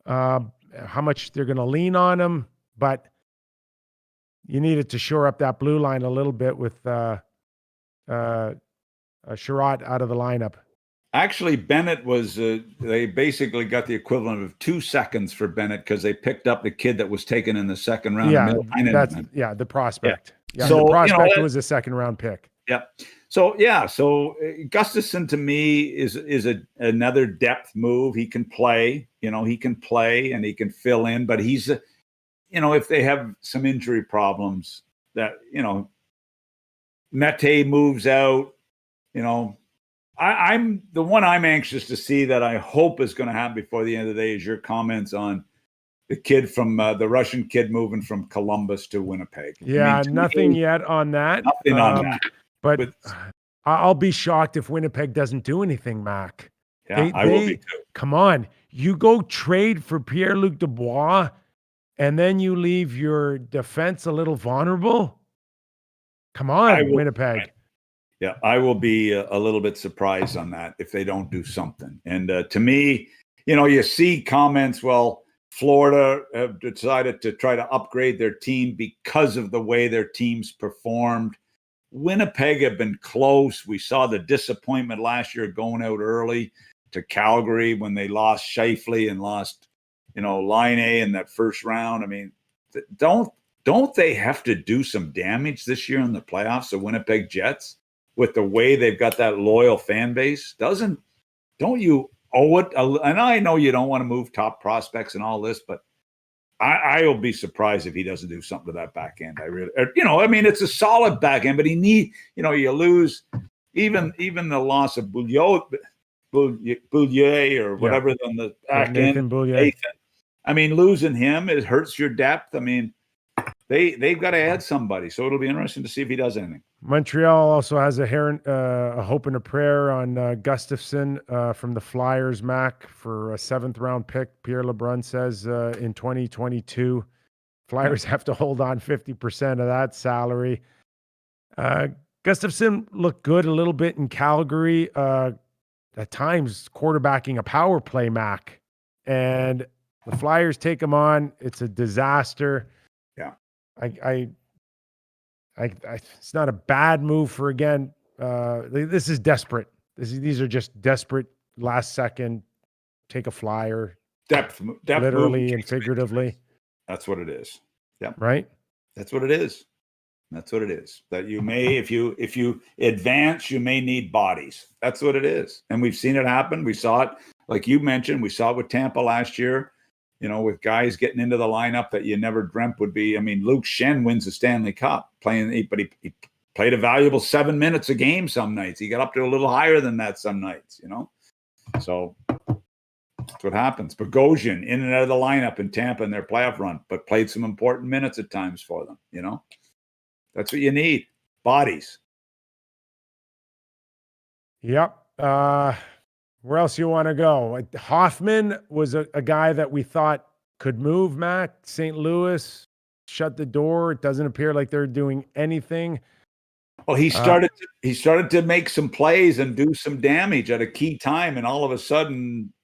How much they're going to lean on him, but you needed to shore up that blue line a little bit with Sherratt out of the lineup. Actually, Bennett was, they basically got the equivalent of 2 seconds for Bennett because they picked up the kid that was taken in the second round. Yeah, the prospect. Yeah, so, the prospect was a second round pick. Yeah. So Gustafsson to me is another depth move. He can play, he can play and he can fill in, but he's, if they have some injury problems that, Mete moves out, I'm the one I'm anxious to see that I hope is going to happen before the end of the day is your comments on the kid from the Russian kid moving from Columbus to Winnipeg. Yeah, nothing yet on that. Nothing on that. But I'll be shocked if Winnipeg doesn't do anything, Mac. Yeah, I will be too. Come on. You go trade for Pierre-Luc Dubois, and then you leave your defense a little vulnerable? Come on, Winnipeg. Yeah, I will be a little bit surprised on that if they don't do something. And to me, you see comments, well, Florida have decided to try to upgrade their team because of the way their teams performed. Winnipeg have been close. We saw the disappointment last year going out early to Calgary when they lost Scheifele and lost, Line A in that first round. I mean, don't they have to do some damage this year in the playoffs, the Winnipeg Jets, with the way they've got that loyal fan base? Don't you owe it? And I know you don't want to move top prospects and all this, but I will be surprised if he doesn't do something to that back end. I really, it's a solid back end, but you lose even the loss of Boulier or whatever on the back end. Nathan. I mean, losing him, it hurts your depth. I mean, they've got to add somebody, so it'll be interesting to see if he does anything. Montreal also has a hope and a prayer on Gustafsson from the Flyers, Mac, for a 7th round pick. Pierre LeBrun says in 2022, Flyers have to hold on 50% of that salary. Gustafsson looked good a little bit in Calgary, at times quarterbacking a power play, Mac, and the Flyers take him on. It's a disaster. Yeah, it's not a bad move for, again, this is desperate. These are just desperate last second, take a flyer. Depth literally and figuratively. That's what it is. Yeah. Right? That's what it is. That you may, if you advance, you may need bodies. That's what it is. And we've seen it happen. We saw it, like you mentioned, we saw it with Tampa last year. With guys getting into the lineup that you never dreamt would be. I mean, Luke Schenn wins the Stanley Cup but he played a valuable 7 minutes a game some nights. He got up to a little higher than that some nights, So that's what happens. Bogosian in and out of the lineup in Tampa in their playoff run, but played some important minutes at times for them, That's what you need. Bodies. Yep. Where else you want to go? Hoffman was a guy that we thought could move, Mac. St. Louis shut the door. It doesn't appear like they're doing anything. Well, he started to make some plays and do some damage at a key time, and all of a sudden,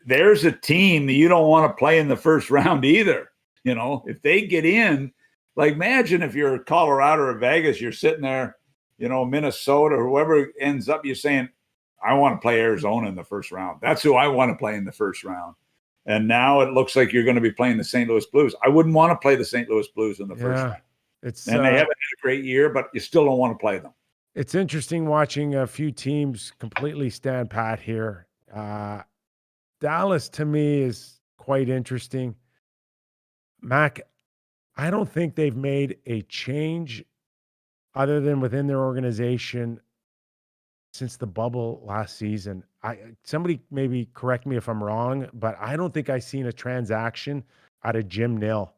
there's a team that you don't want to play in the first round either. If they get in, like imagine if you're Colorado or Vegas, you're sitting there, Minnesota or whoever ends up, you're saying, I want to play Arizona in the first round. That's who I want to play in the first round. And now it looks like you're going to be playing the St. Louis Blues. I wouldn't want to play the St. Louis Blues in the first round. And they haven't had a great year, but you still don't want to play them. It's interesting watching a few teams completely stand pat here. Dallas, to me, is quite interesting. Mac, I don't think they've made a change other than within their organization since the bubble last season. Somebody maybe correct me if I'm wrong, but I don't think I've seen a transaction out of Jim Nill.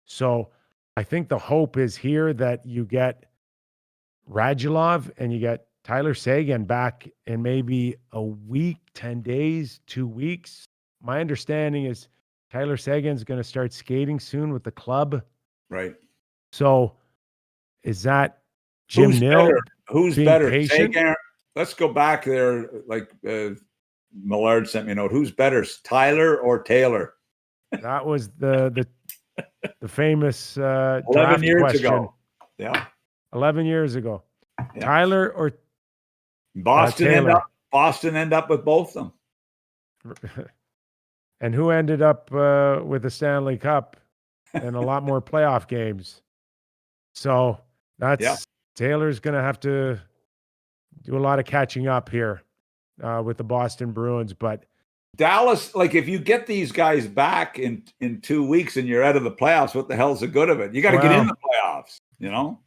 So I think the hope is here that you get Radulov and you get Tyler Seguin back in maybe a week, 10 days, 2 weeks. My understanding is Tyler Seguin's going to start skating soon with the club. Right. So is that Jim Who's Nill? better? Who's being better? patient? Let's go back there. Like Millard sent me a note. Who's better, Tyler or Taylor? That was the famous 11 draft years question. ago. Yeah. 11 years ago. Yeah. Tyler or Boston Taylor. end up with both of them. And who ended up with the Stanley Cup and a lot more playoff games? So that's Taylor's going to have to do a lot of catching up here with the Boston Bruins. But Dallas, like if you get these guys back in 2 weeks and you're out of the playoffs, what the hell's the good of it? You got to get in the playoffs, you know?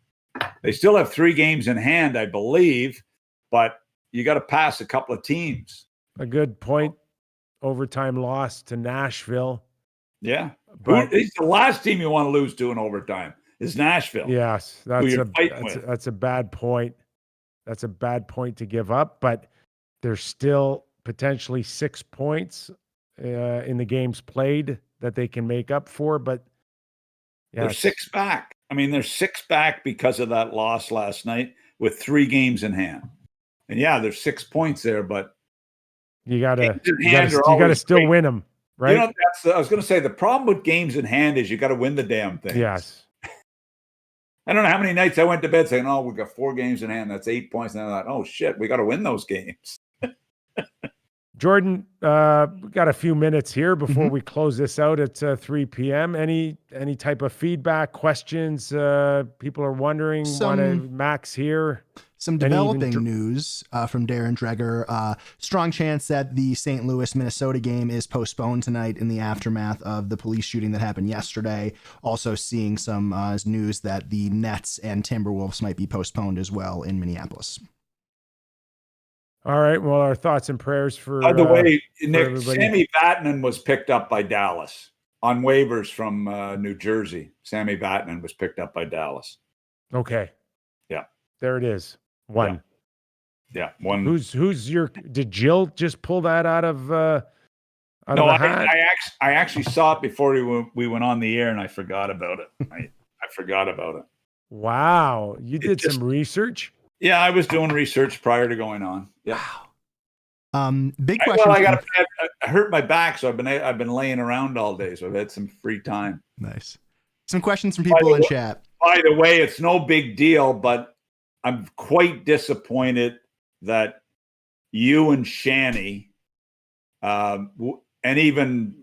They still have 3 games in hand, I believe, but you got to pass a couple of teams. A good point. Overtime loss to Nashville. Yeah. But it's the last team you want to lose to in overtime is Nashville. Yes, that's a bad point. That's a bad point to give up, but there's still potentially 6 points in the games played that they can make up for, but they're 6 back. I mean, they're 6 back because of that loss last night with 3 games in hand. And there's 6 points there, but you gotta still win them, right? You know, I was going to say the problem with games in hand is you got to win the damn thing. Yes. I don't know how many nights I went to bed saying, "Oh, we've got 4 games in hand. That's 8 points." And I thought, "Oh shit, we got to win those games." Jordan, we got a few minutes here before we close this out at 3 p.m. Any type of feedback, questions? People are wondering. Max here. Some developing news from Darren Dreger. Strong chance that the St. Louis, Minnesota game is postponed tonight in the aftermath of the police shooting that happened yesterday. Also seeing some news that the Nets and Timberwolves might be postponed as well in Minneapolis. All right. Well, our thoughts and prayers for. By the way, Nick, everybody. Sammy Vatanen was picked up by Dallas on waivers from New Jersey. Sammy Vatanen was picked up by Dallas. Okay. Yeah. There it is. One. Yeah. One. Who's your? Did Jill just pull that out of? No, I actually saw it before we went on the air, and I forgot about it. I forgot about it. Wow, you did some research. Yeah, I was doing research prior to going on. Yeah. Wow. Big question. Well, I hurt my back, so I've been laying around all day, so I've had some free time. Nice. Some questions from people in chat. By the way, it's no big deal, but I'm quite disappointed that you and Shanny and even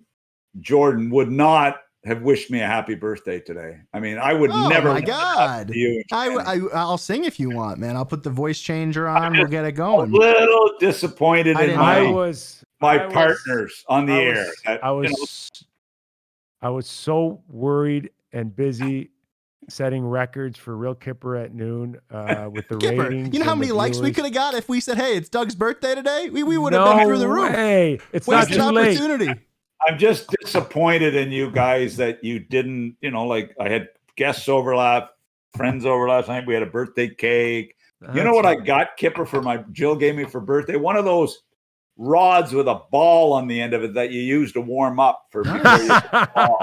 Jordan would not have wished me a happy birthday today. I mean, I would never. Oh my God! I'll sing if you want, man. I'll put the voice changer on. We'll get it going. A little disappointed in my partners on the air. I was so worried and busy setting records for Real Kyper at noon with the Kyper, ratings. you know how many likes we could have got if we said, "Hey, it's Doug's birthday today"? We would have been through the roof. Hey, it's not too late. Opportunity. I'm just disappointed in you guys that you didn't, like I had guests over friends over last night. We had a birthday cake. You know what I got, Kyper, Jill gave me for birthday? One of those rods with a ball on the end of it that you use to warm up for before you hit the ball.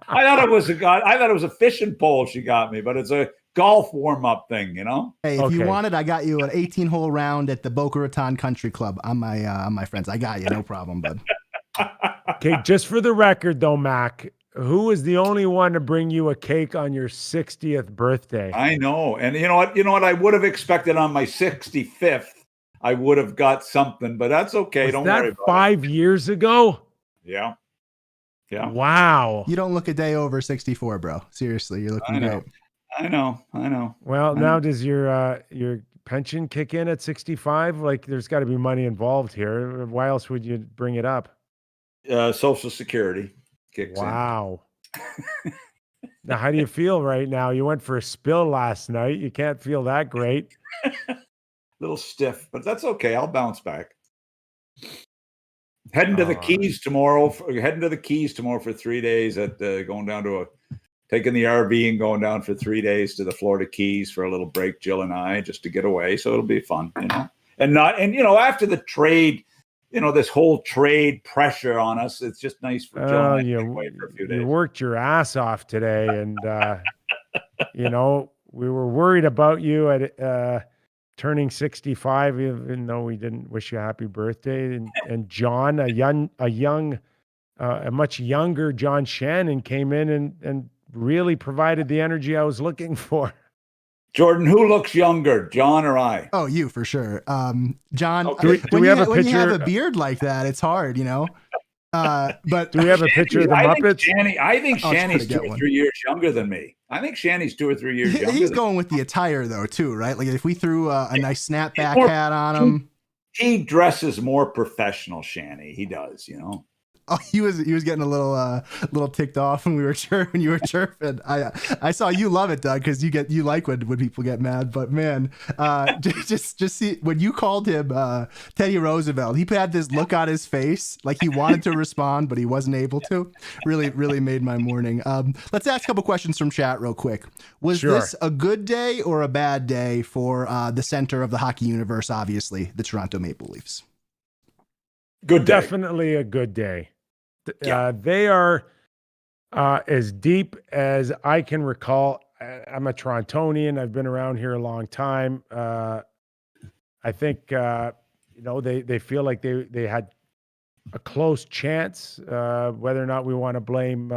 I thought it was a fishing pole she got me, but it's a golf warm-up thing, Hey, if you wanted, I got you an 18-hole round at the Boca Raton Country Club on my friends. I got you, no problem, bud. Okay, just for the record, though, Mac, who was the only one to bring you a cake on your 60th birthday? I know. And you know what? I would have expected on my 65th, I would have got something, but that's okay. Don't worry about it. 5 years ago? Yeah. Yeah. Wow. You don't look a day over 64, bro. Seriously, you're looking great. I know. Well, now does your pension kick in at 65? Like, there's got to be money involved here. Why else would you bring it up? Social Security kicks in. Wow. Now, how do you feel right now? You went for a spill last night. You can't feel that great. Little stiff, but that's okay. I'll bounce back. Heading to the Keys tomorrow. Heading to the Keys tomorrow for 3 days. Going down to taking the RV and going down for 3 days to the Florida Keys for a little break. Jill and I just to get away. So it'll be fun, And after the trade, this whole trade pressure on us. It's just nice for Jill and I to get away for a few days. You worked your ass off today, and You know, we were worried about you at turning 65, even though we didn't wish you a happy birthday. And John, a much younger John Shannon came in and really provided the energy I was looking for. Jordan, who looks younger, John or I? Oh, you for sure. John, Okay. Do we have a when you picture? have a beard like that, it's hard, you know. But Do we have a picture of the Muppets? I think Oh, Shanny's get 2 or one. 3 years younger than me. I think Shanny's 2 or 3 years younger. He's than going with the attire though, too, right? Like if we threw a nice snapback more- hat on him. He dresses more professional, Shanny. He does, you know. Oh, he was getting a little ticked off when you were chirping. I saw you love it, Doug, because you like when people get mad. But man, just see when you called him Teddy Roosevelt, he had this look on his face like he wanted to respond but he wasn't able to. Really made my morning. Let's ask a couple questions from chat real quick. Was this a good day or a bad day for the center of the hockey universe? Obviously, the Toronto Maple Leafs. Good day. Definitely a good day. They are as deep as I can recall. I'm a Torontonian. I've been around here a long time. I think they feel like they had a close chance. Whether or not we want to blame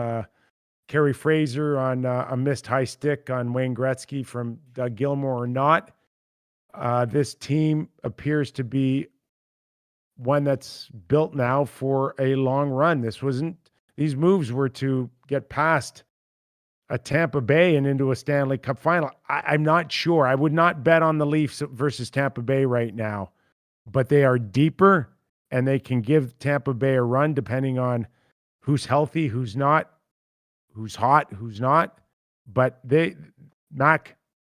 Kerry Fraser on a missed high stick on Wayne Gretzky from Doug Gilmour or not, this team appears to be one that's built now for a long run. These moves were to get past a Tampa Bay and into a Stanley Cup final. I'm not sure. I would not bet on the Leafs versus Tampa Bay right now, but they are deeper and they can give Tampa Bay a run depending on who's healthy, who's not, who's hot, who's not. But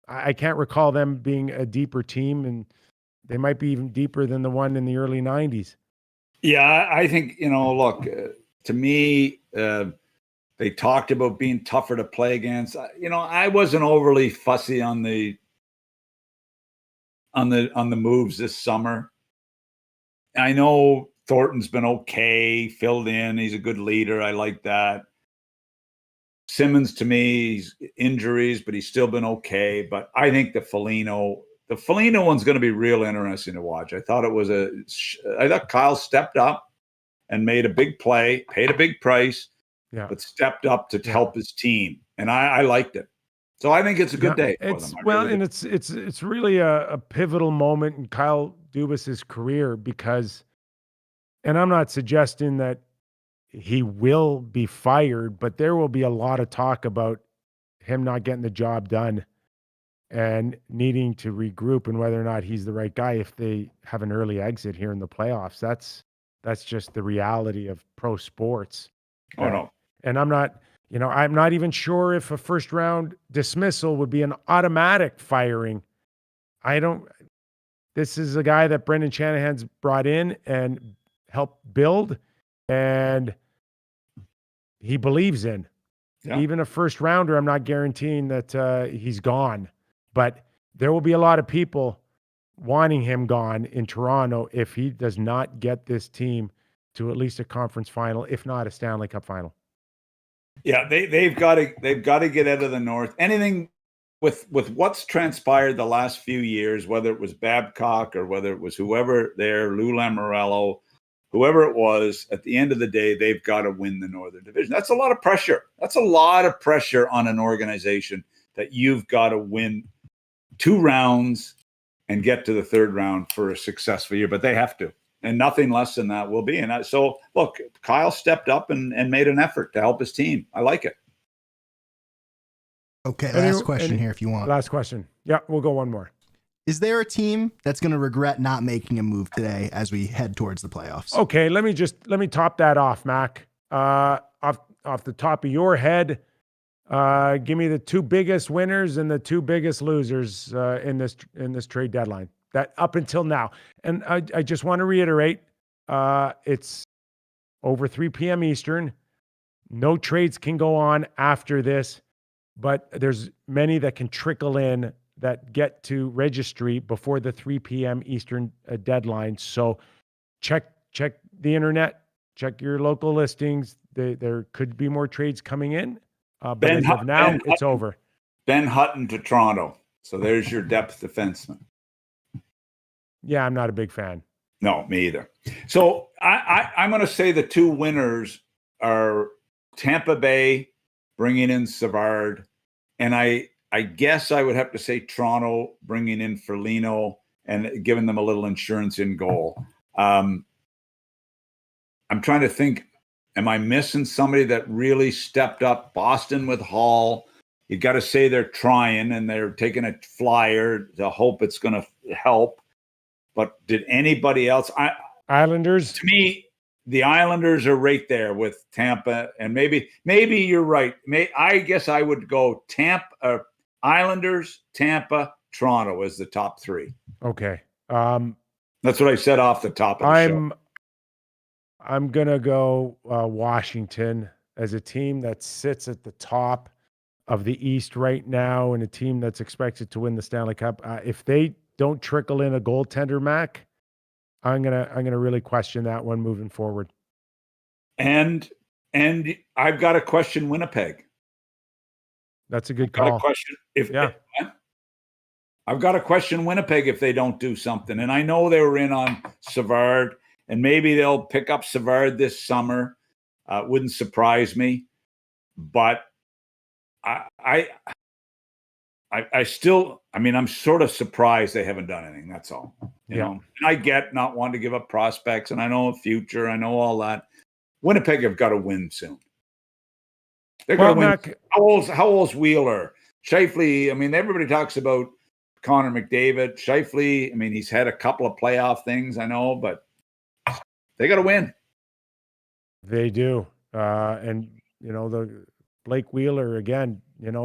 I can't recall them being a deeper team, and they might be even deeper than the one in the early 90s. Yeah, I think, look, to me, they talked about being tougher to play against. I wasn't overly fussy on the moves this summer. I know Thornton's been okay, filled in. He's a good leader. I like that. Simmons, to me, he's injuries, but he's still been okay. But I think the Foligno one's going to be real interesting to watch. I thought Kyle stepped up and made a big play, paid a big price, but stepped up to help his team. And I liked it. So I think it's a good day for them. It's really a pivotal moment in Kyle Dubas's career because, and I'm not suggesting that he will be fired, but there will be a lot of talk about him not getting the job done and needing to regroup and whether or not he's the right guy if they have an early exit here in the playoffs. That's just the reality of pro sports. Oh, no. And I'm not even sure if a first round dismissal would be an automatic firing. This is a guy that Brendan Shanahan's brought in and helped build, and he believes in. Yeah. Even a first rounder, I'm not guaranteeing that he's gone, but there will be a lot of people wanting him gone in Toronto if he does not get this team to at least a conference final, if not a Stanley Cup final. Yeah, they've got to get out of the North. Anything with what's transpired the last few years, whether it was Babcock or whether it was whoever there, Lou Lamoriello, whoever it was, at the end of the day, they've got to win the Northern Division. That's a lot of pressure. That's a lot of pressure on an organization that you've got to win 2 rounds and get to the 3rd round for a successful year, but they have to. And nothing less than that will be. And so, look, Kyle stepped up and made an effort to help his team. I like it. Okay, last question here if you want. Last question. Yeah, we'll go one more. Is there a team that's going to regret not making a move today as we head towards the playoffs? Okay, let me top that off, Mac. Off the top of your head, give me the 2 biggest winners and the 2 biggest losers in this trade deadline. That up until now. And I just want to reiterate, it's over 3 p.m. Eastern. No trades can go on after this, but there's many that can trickle in that get to registry before the 3 p.m. Eastern deadline. So check the internet, check your local listings. There could be more trades coming in, but as of now, it's over. Ben Hutton to Toronto. So there's your depth defenseman. Yeah, I'm not a big fan. No, me either. So I'm going to say the two winners are Tampa Bay bringing in Savard, and I guess I would have to say Toronto bringing in Foligno and giving them a little insurance in goal. I'm trying to think, am I missing somebody that really stepped up? Boston with Hall. You got to say they're trying and they're taking a flyer to hope it's going to help. But did anybody else? Islanders? To me, the Islanders are right there with Tampa, and maybe you're right. I guess I would go Islanders, Tampa, Toronto as the top three. Okay. That's what I said off the top of the show. I'm gonna go Washington as a team that sits at the top of the East right now, and a team that's expected to win the Stanley Cup. If they don't trickle in a goaltender, Mac, I'm gonna really question that one moving forward. And I've got to question Winnipeg. That's a good call. I've got to question Winnipeg if they don't do something. And I know they were in on Savard, and maybe they'll pick up Savard this summer. Wouldn't surprise me. But I still, I'm sort of surprised they haven't done anything. That's all. You know, and I get not wanting to give up prospects, and I know future, I know all that. Winnipeg have got to win soon. They're going to win. Mac, how old's Wheeler? Scheifele, everybody talks about Connor McDavid. Scheifele, he's had a couple of playoff things, I know, but they got to win. They do. And, the Blake Wheeler, again,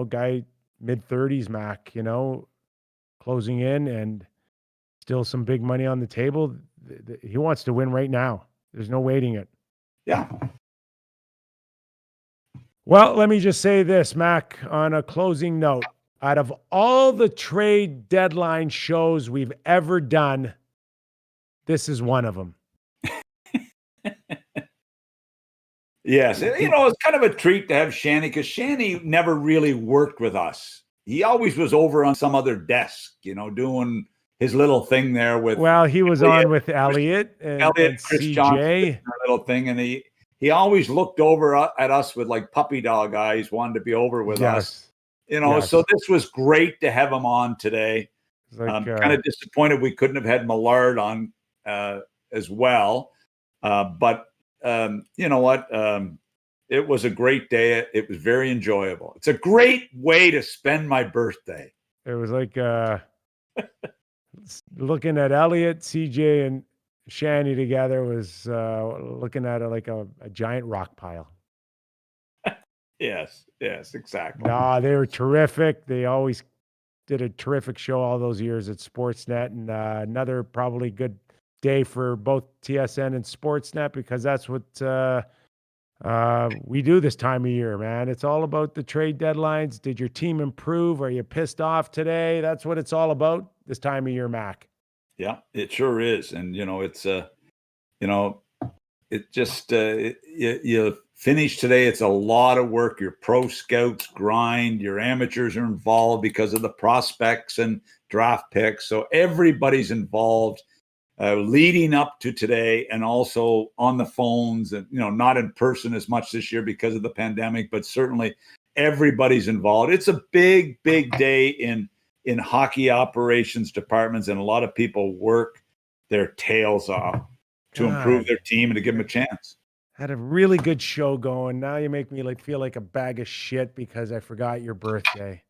guy mid-30s, Mac, closing in and still some big money on the table. He wants to win right now. There's no waiting it. Yeah. Well, let me just say this, Mac, on a closing note. Out of all the trade deadline shows we've ever done, this is one of them. Yes. It's kind of a treat to have Shanny, because Shanny never really worked with us. He always was over on some other desk, doing his little thing there with. Well, he was on with Elliott and Chris CJ. Johnson, little thing, and he always looked over at us with like puppy dog eyes, wanted to be over with us. So this was great to have him on today. I'm kind of disappointed we couldn't have had Millard on as well. But you know what? It was a great day. It was very enjoyable. It's a great way to spend my birthday. It was like looking at Elliott, CJ, and Shanny together was looking at it like a giant rock pile. Yes, exactly. No, they were terrific. They always did a terrific show all those years at Sportsnet, and another probably good day for both TSN and Sportsnet, because that's what we do this time of year, man. It's all about the trade deadlines. Did your team improve? Are you pissed off today? That's what it's all about this time of year, Mac. Yeah, it sure is. And, it's, it just, you finish today. It's a lot of work. Your pro scouts grind, your amateurs are involved because of the prospects and draft picks. So everybody's involved leading up to today, and also on the phones, and, not in person as much this year because of the pandemic, but certainly everybody's involved. It's a big, big day in hockey operations departments, and a lot of people work their tails off to improve their team and to give them a chance. Had a really good show going. Now you make me feel like a bag of shit because I forgot your birthday.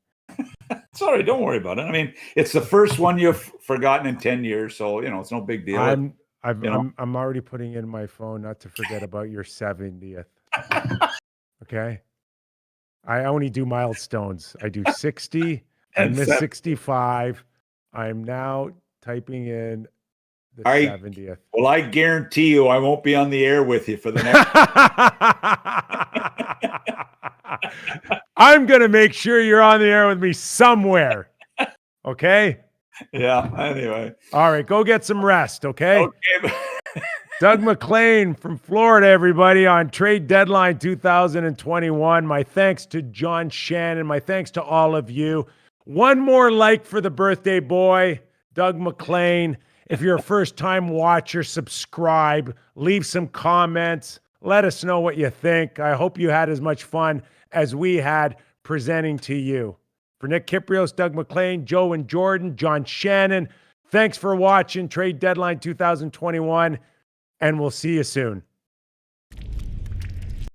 Sorry, don't worry about it. It's the first one you've forgotten in 10 years, so it's no big deal. I'm already putting in my phone not to forget about your 70th. Okay, I only do milestones. I do 60. I missed 65. I'm now typing in the 70th. Well, I guarantee you I won't be on the air with you for the next. I'm going to make sure you're on the air with me somewhere. Okay? Yeah, anyway. All right, go get some rest, okay? Okay. Doug Maclean from Florida, everybody, on trade deadline 2021. My thanks to John Shannon. My thanks to all of you. One more like for the birthday boy, Doug Maclean. If you're a first-time watcher, subscribe, leave some comments. Let us know what you think. I hope you had as much fun as we had presenting to you. For Nick Kypreos, Doug Maclean, Joe and Jordan, John Shannon, thanks for watching Trade Deadline 2021, and we'll see you soon.